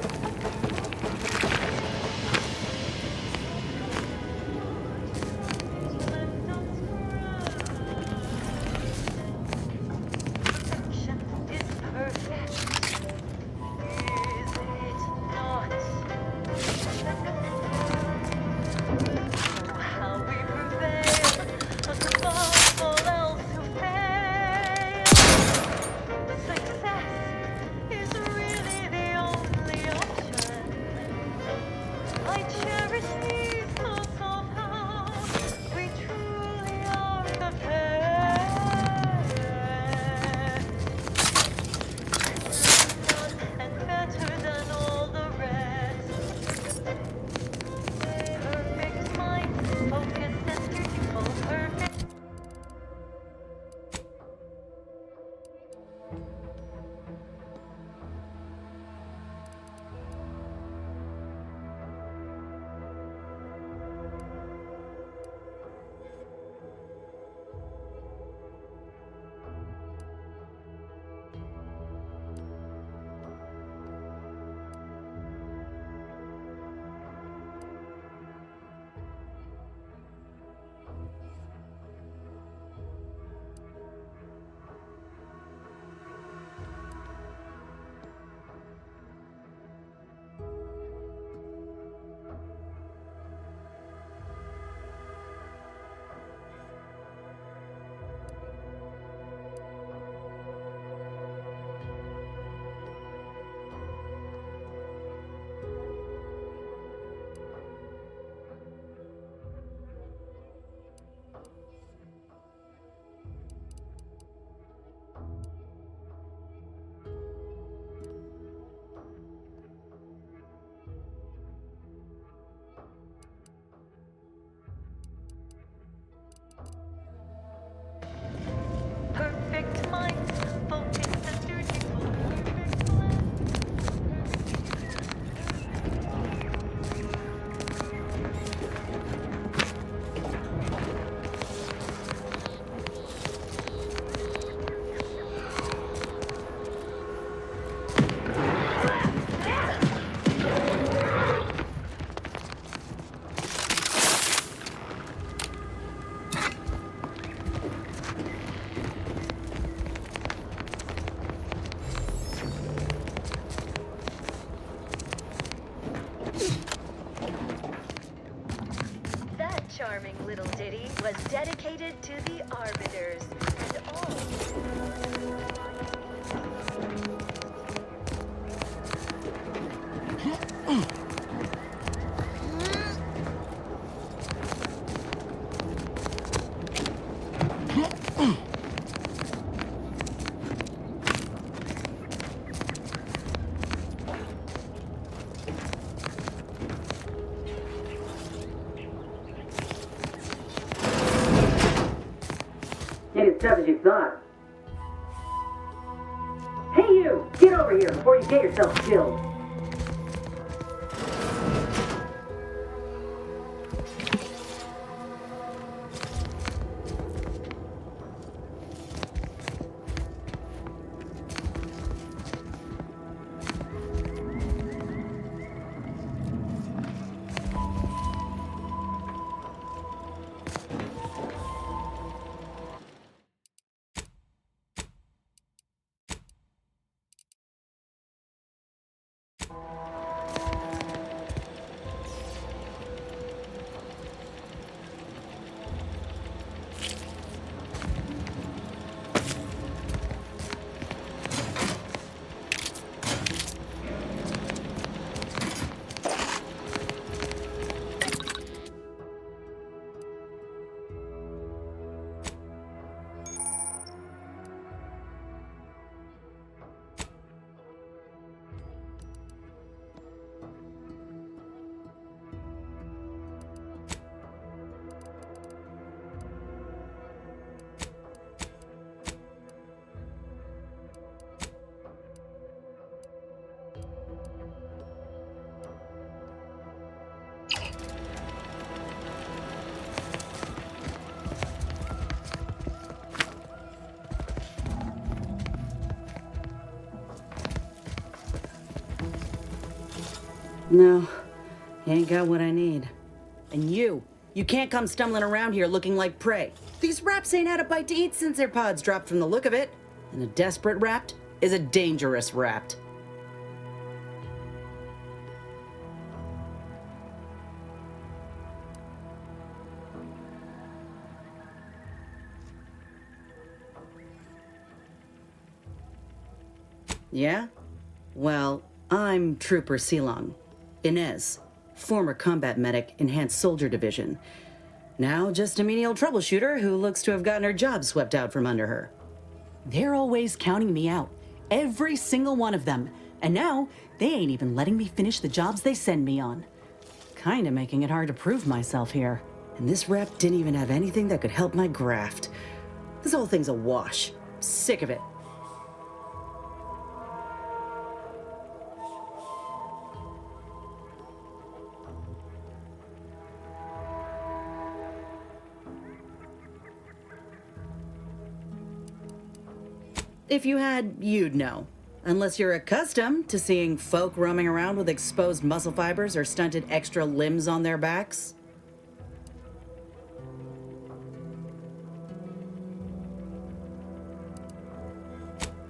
Charming little ditty was dedicated to the arbiters and all. Ain't as tough as you thought. Hey you! Get over here before you get yourself killed! No, you ain't got what I need. And you can't come stumbling around here looking like prey. These raps ain't had a bite to eat since their pods dropped from the look of it. And a desperate rapt is a dangerous rapt. Yeah? Well, I'm Trooper Silong. Inez, former combat medic, Enhanced Soldier Division. Now just a menial troubleshooter who looks to have gotten her job swept out from under her. They're always counting me out. Every single one of them. And now, they ain't even letting me finish the jobs they send me on. Kinda making it hard to prove myself here. And this rep didn't even have anything that could help my graft. This whole thing's a wash. Sick of it. If you had, you'd know. Unless you're accustomed to seeing folk roaming around with exposed muscle fibers or stunted extra limbs on their backs.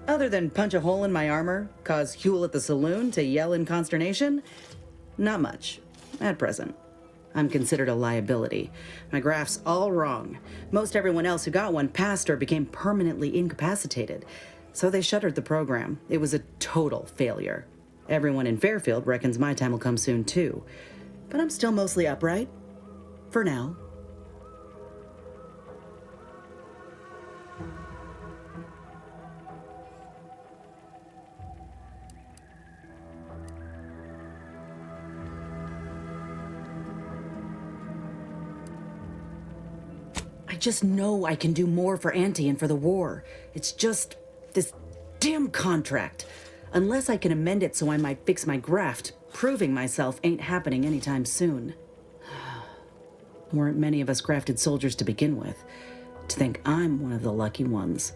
Other than punch a hole in my armor, cause Huel at the saloon to yell in consternation, not much, at present. I'm considered a liability. My graph's all wrong. Most everyone else who got one passed or became permanently incapacitated. So they shuttered the program. It was a total failure. Everyone in Fairfield reckons my time will come soon too. But I'm still mostly upright. For now. I just know I can do more for Auntie and for the war. It's just this damn contract. Unless I can amend it so I might fix my graft, proving myself ain't happening anytime soon. Weren't many of us grafted soldiers to begin with. To think I'm one of the lucky ones.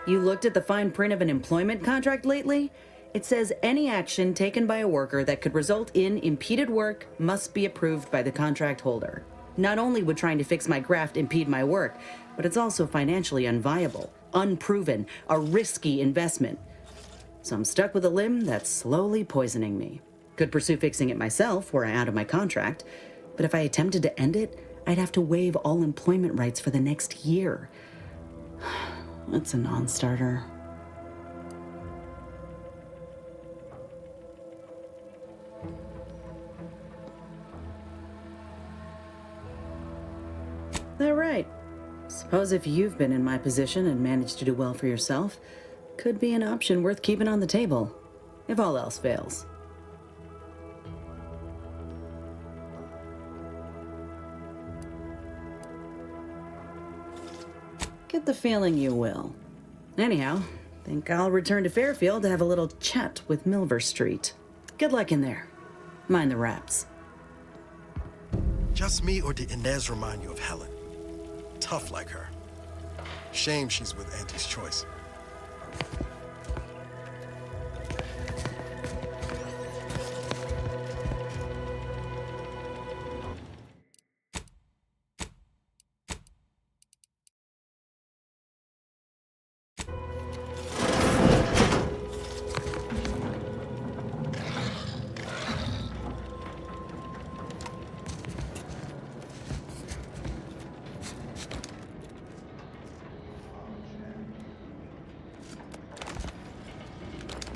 You looked at the fine print of an employment contract lately? It says any action taken by a worker that could result in impeded work must be approved by the contract holder. Not only would trying to fix my graft impede my work, but it's also financially unviable, unproven, a risky investment. So I'm stuck with a limb that's slowly poisoning me. Could pursue fixing it myself were I out of my contract, but if I attempted to end it, I'd have to waive all employment rights for the next year. That's a non-starter. All right. Suppose if you've been in my position and managed to do well for yourself, could be an option worth keeping on the table, if all else fails. Get the feeling you will. Anyhow, think I'll return to Fairfield to have a little chat with Milver Street. Good luck in there. Mind the raps. Just me, or did Inez remind you of Helen? Tough like her. Shame she's with Auntie's choice.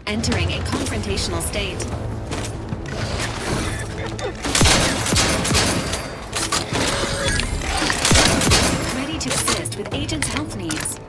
Entering a confrontational state. Ready to assist with agent's health needs.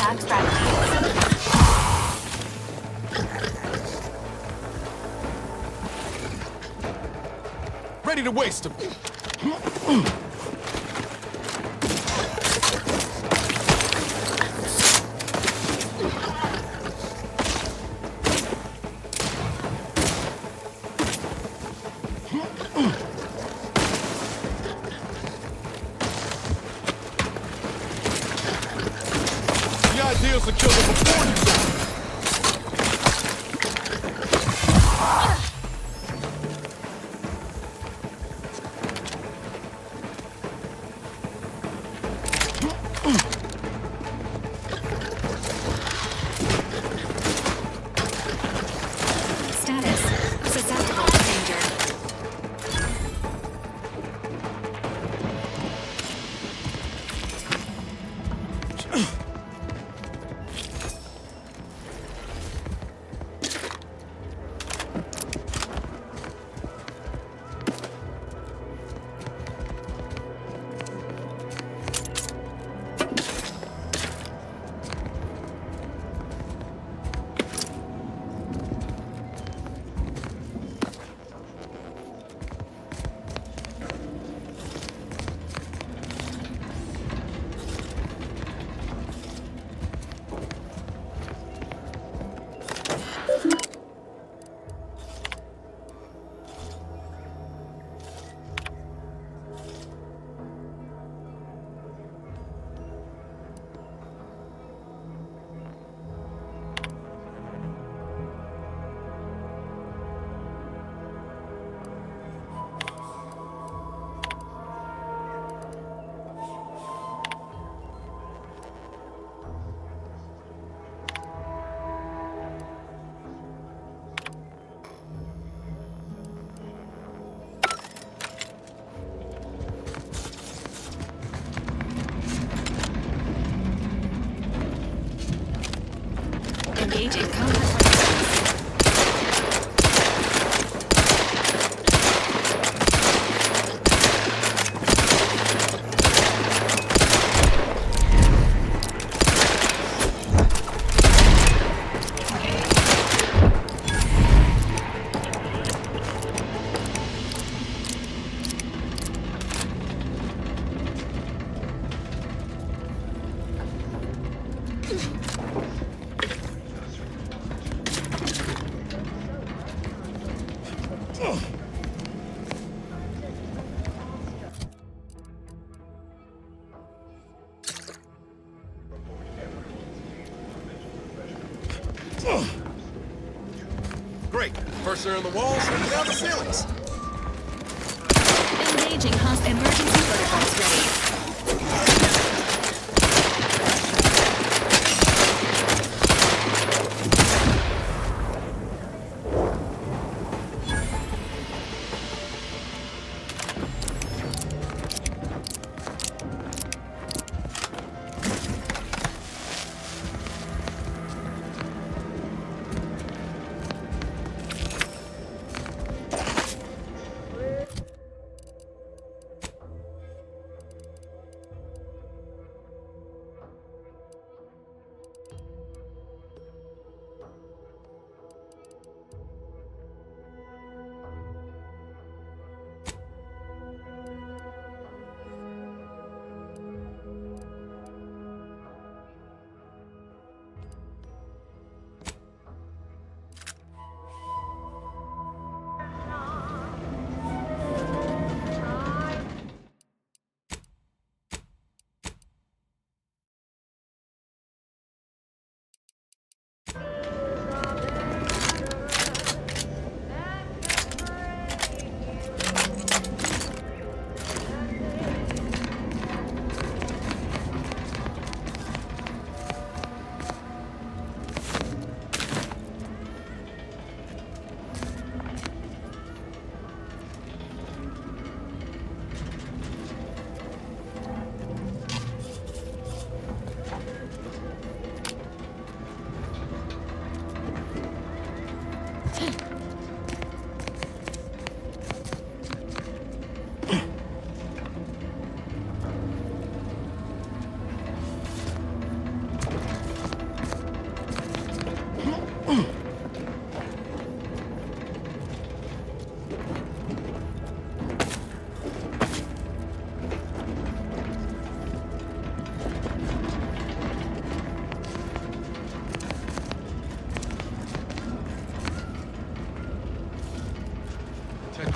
attack strategies. Ready to waste them. The idea is to kill them before you die. Status susceptible to danger. Engaging combat. Great. First they're in the walls, and now the ceilings. Engaging hostile emergency protocols ready.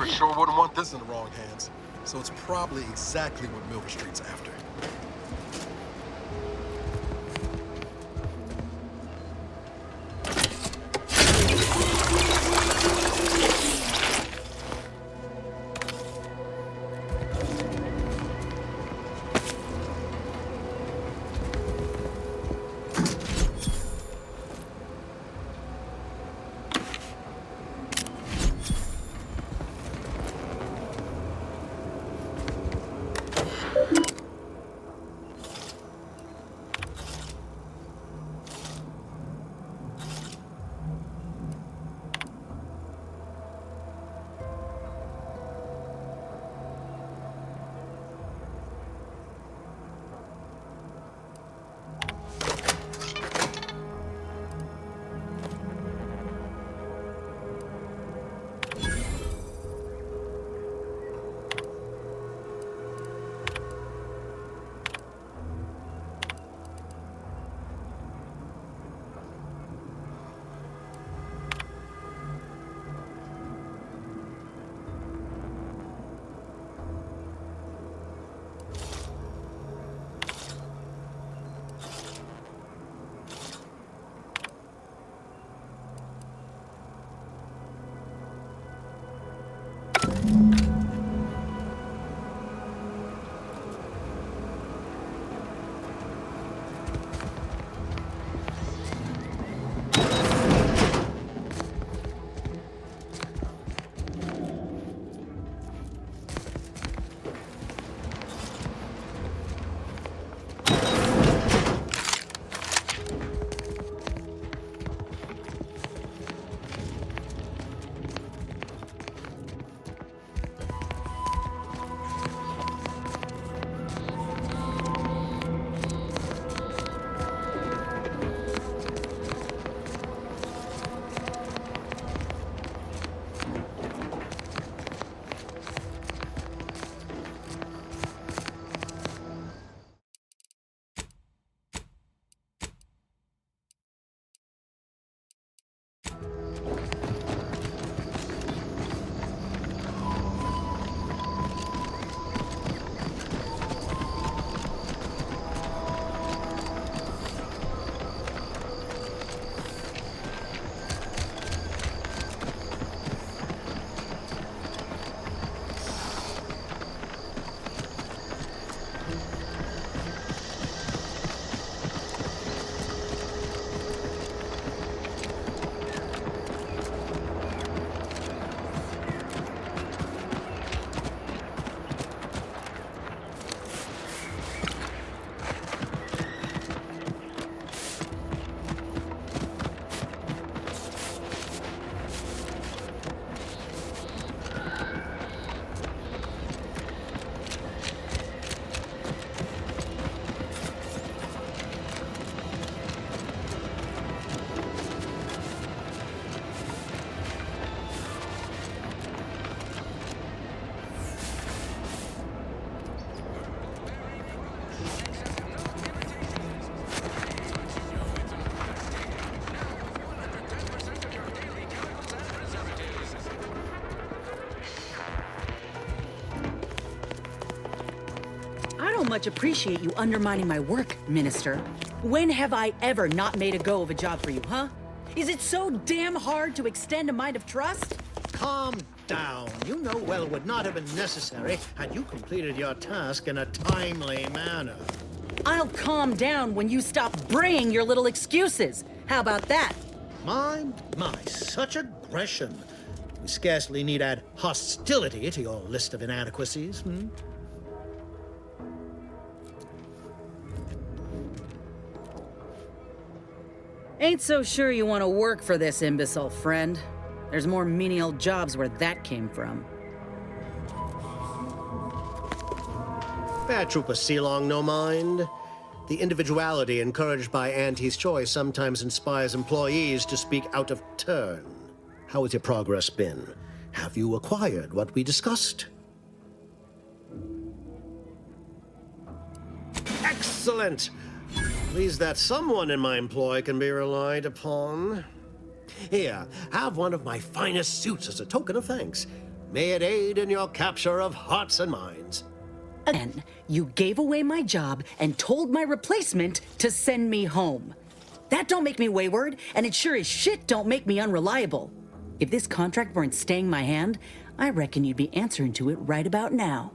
Weaver sure wouldn't want this in the wrong hands. So it's probably exactly what Milver Street's after. Much appreciate you undermining my work, Minister. When have I ever not made a go of a job for you, huh? Is it so damn hard to extend a mind of trust? Calm down. You know well would not have been necessary had you completed your task in a timely manner. I'll calm down when you stop bringing your little excuses. How about that? My, such aggression. We scarcely need add hostility to your list of inadequacies, hmm? Ain't so sure you want to work for this imbecile, friend. There's more menial jobs where that came from. Fair Trooper Sealong, no mind. The individuality encouraged by Auntie's choice sometimes inspires employees to speak out of turn. How has your progress been? Have you acquired what we discussed? Excellent! Pleased that someone in my employ can be relied upon. Here, have one of my finest suits as a token of thanks. May it aid in your capture of hearts and minds. Again, you gave away my job and told my replacement to send me home. That don't make me wayward, and it sure as shit don't make me unreliable. If this contract weren't staying my hand, I reckon you'd be answering to it right about now.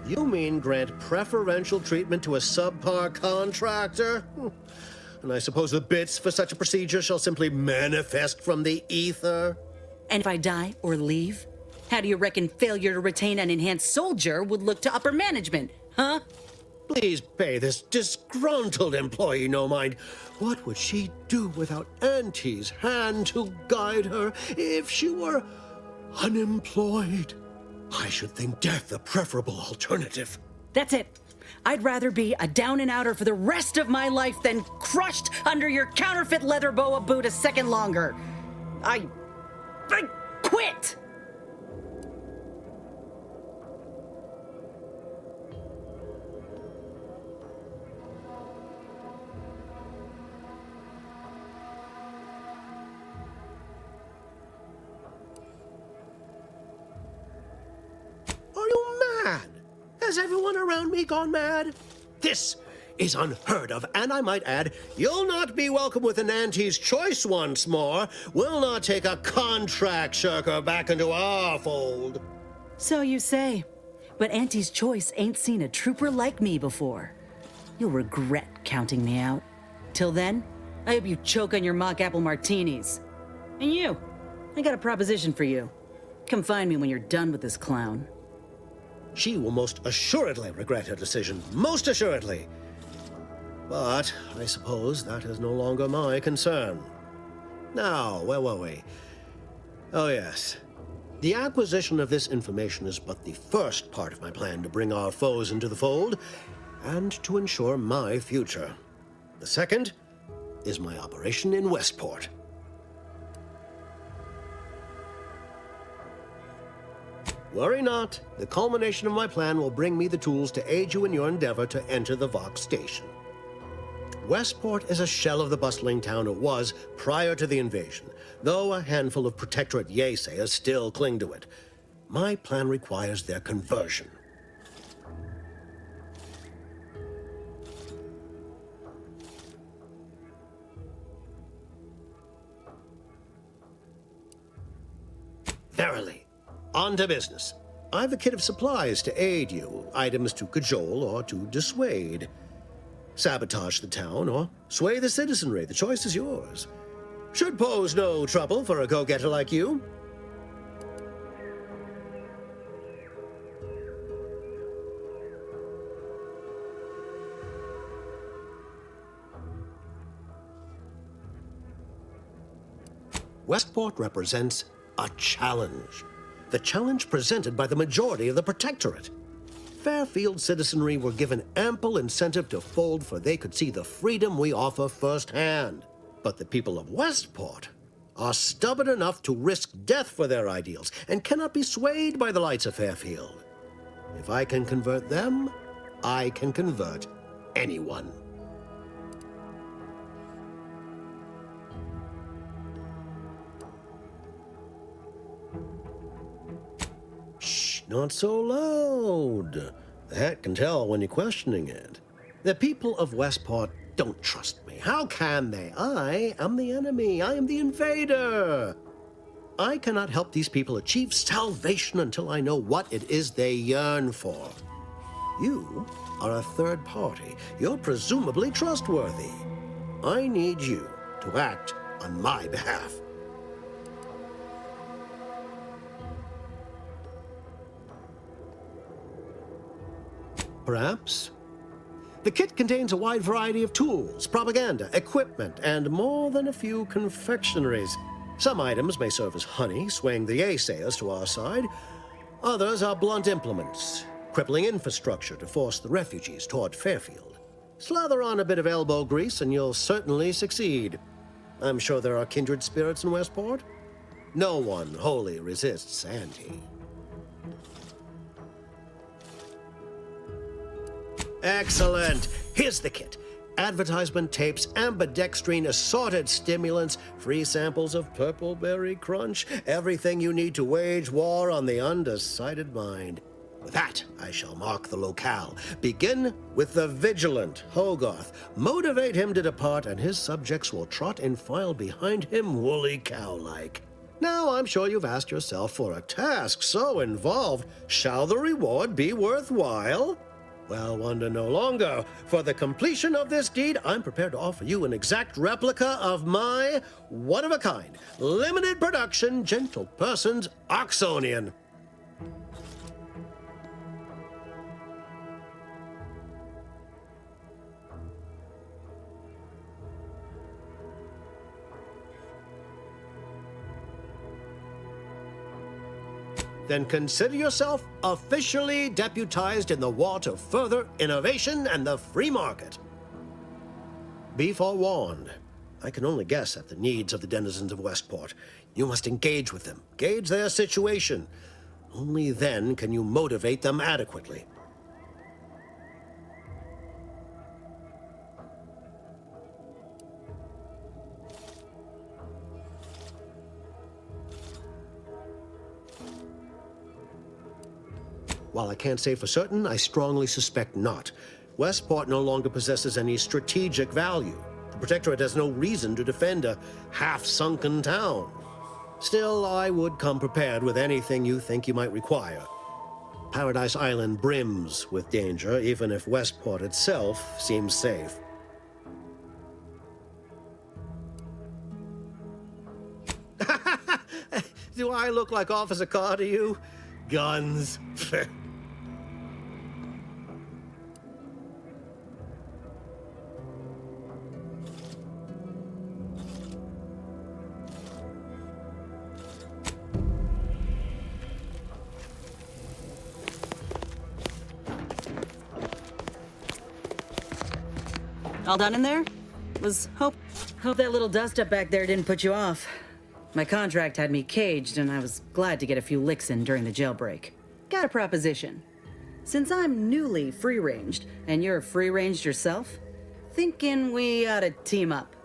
You mean grant preferential treatment to a subpar contractor? And I suppose the bits for such a procedure shall simply manifest from the ether? And if I die or leave, how do you reckon failure to retain an enhanced soldier would look to upper management, huh? Please pay this disgruntled employee no mind. What would she do without Auntie's hand to guide her if she were unemployed? I should think death a preferable alternative. That's it. I'd rather be a down-and-outer for the rest of my life than crushed under your counterfeit leather boa boot a second longer. I quit! Are you mad? Has everyone around me gone mad? This is unheard of, and I might add, you'll not be welcome with an Auntie's choice once more. We'll not take a contract shirker back into our fold. So you say, but Auntie's choice ain't seen a trooper like me before. You'll regret counting me out. Till then, I hope you choke on your mock apple martinis. And you, I got a proposition for you. Come find me when you're done with this clown. She will most assuredly regret her decision, most assuredly. But I suppose that is no longer my concern. Now, where were we? Oh, yes. The acquisition of this information is but the first part of my plan to bring our foes into the fold and to ensure my future. The second is my operation in Westport. Worry not. The culmination of my plan will bring me the tools to aid you in your endeavor to enter the Vox station. Westport is a shell of the bustling town it was prior to the invasion, though a handful of Protectorate naysayers still cling to it. My plan requires their conversion. Verily. On to business. I've a kit of supplies to aid you, items to cajole or to dissuade. Sabotage the town or sway the citizenry. The choice is yours. Should pose no trouble for a go-getter like you. Westport represents a challenge. The challenge presented by the majority of the Protectorate. Fairfield citizenry were given ample incentive to fold, for they could see the freedom we offer firsthand. But the people of Westport are stubborn enough to risk death for their ideals and cannot be swayed by the lights of Fairfield. If I can convert them, I can convert anyone. Shh, not so loud. The hat can tell when you're questioning it. The people of Westport don't trust me. How can they? I am the enemy. I am the invader. I cannot help these people achieve salvation until I know what it is they yearn for. You are a third party. You're presumably trustworthy. I need you to act on my behalf. Perhaps. The kit contains a wide variety of tools, propaganda, equipment, and more than a few confectionaries. Some items may serve as honey, swaying the naysayers to our side. Others are blunt implements, crippling infrastructure to force the refugees toward Fairfield. Slather on a bit of elbow grease and you'll certainly succeed. I'm sure there are kindred spirits in Westport. No one wholly resists Auntie. Excellent! Here's the kit. Advertisement tapes, ambidextrine, assorted stimulants, free samples of Purple Berry Crunch, everything you need to wage war on the undecided mind. With that, I shall mark the locale. Begin with the vigilant Hogarth. Motivate him to depart, and his subjects will trot in file behind him, woolly cow-like. Now, I'm sure you've asked yourself, for a task so involved, shall the reward be worthwhile? Well, wonder no longer. For the completion of this deed, I'm prepared to offer you an exact replica of my one-of-a-kind, limited production, gentle person's Oxonian. Then consider yourself officially deputized in the war to further innovation and the free market. Be forewarned. I can only guess at the needs of the denizens of Westport. You must engage with them, gauge their situation. Only then can you motivate them adequately. While I can't say for certain, I strongly suspect not. Westport no longer possesses any strategic value. The Protectorate has no reason to defend a half-sunken town. Still, I would come prepared with anything you think you might require. Paradise Island brims with danger, even if Westport itself seems safe. Do I look like Officer Carr to you? Guns. All done in there? Hope that little dust-up back there didn't put you off. My contract had me caged, and I was glad to get a few licks in during the jailbreak. Got a proposition. Since I'm newly free-ranged, and you're free-ranged yourself, thinking we ought to team up.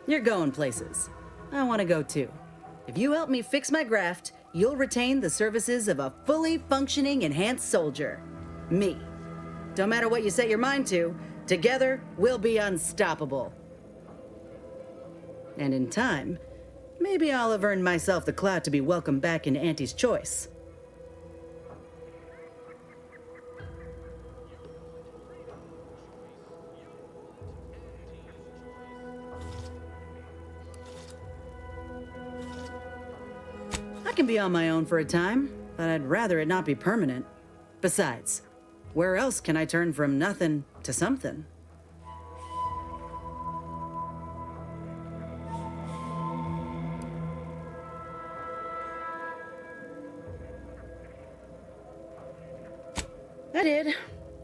You're going places. I want to go too. If you help me fix my graft, you'll retain the services of a fully functioning enhanced soldier. Me. Don't matter what you set your mind to, together we'll be unstoppable. And in time, maybe I'll have earned myself the clout to be welcomed back in Auntie's choice. I can be on my own for a time, but I'd rather it not be permanent. Besides, where else can I turn from nothing to something? I did,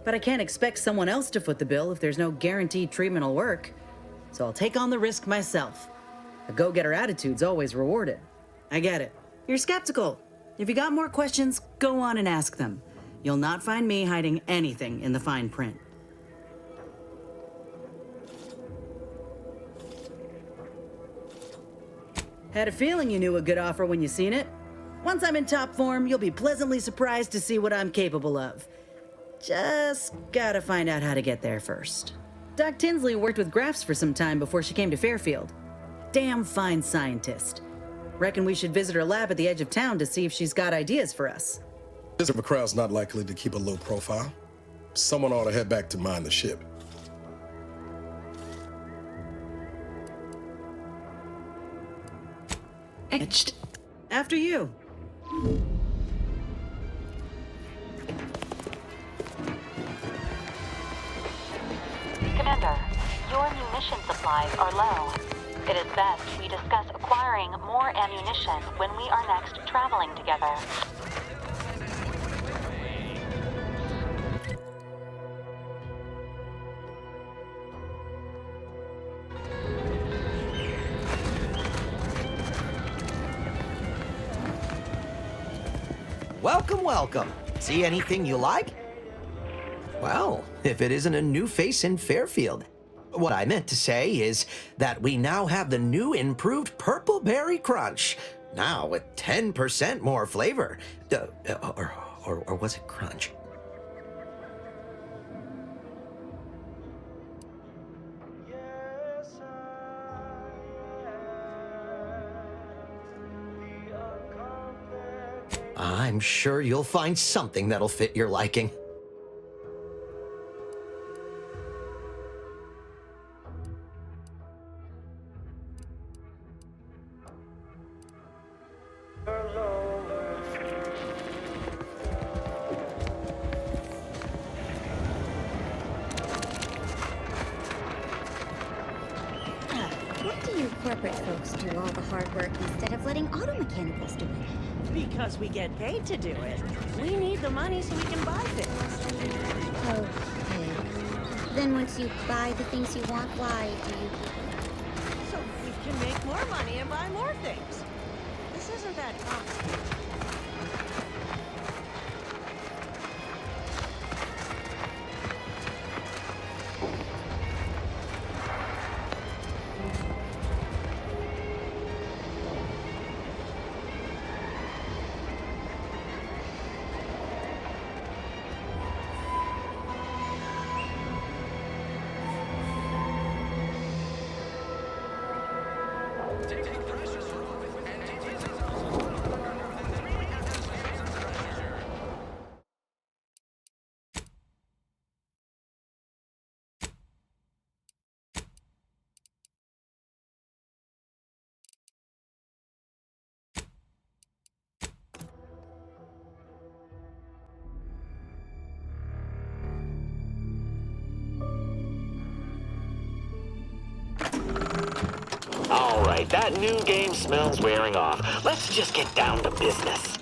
but I can't expect someone else to foot the bill if there's no guaranteed treatment will work. So I'll take on the risk myself. A go-getter attitude's always rewarded. I get it. You're skeptical. If you got more questions, go on and ask them. You'll not find me hiding anything in the fine print. Had a feeling you knew a good offer when you seen it. Once I'm in top form, you'll be pleasantly surprised to see what I'm capable of. Just gotta find out how to get there first. Doc Tinsley worked with graphs for some time before she came to Fairfield. Damn fine scientist. Reckon we should visit her lab at the edge of town to see if she's got ideas for us. This crowd's not likely to keep a low profile. Someone ought to head back to mine the ship. Etched. After you. Commander, your munition supplies are low. It is best we discuss acquiring more ammunition when we are next traveling together. welcome, welcome. See anything you like? Well, if it isn't a new face in Fairfield. What I meant to say is that we now have the new improved Purple Berry Crunch. Now with 10% more flavor. Or was it crunch? I'm sure you'll find something that'll fit your liking. Why do you corporate folks do all the hard work instead of letting auto mechanicals do it? Because we get paid to do it. We need the money so we can buy things. Okay. Then once you buy the things you want, why do you... So we can make more money and buy more things. This isn't that complicated. All right, that new game smells wearing off. Let's just get down to business.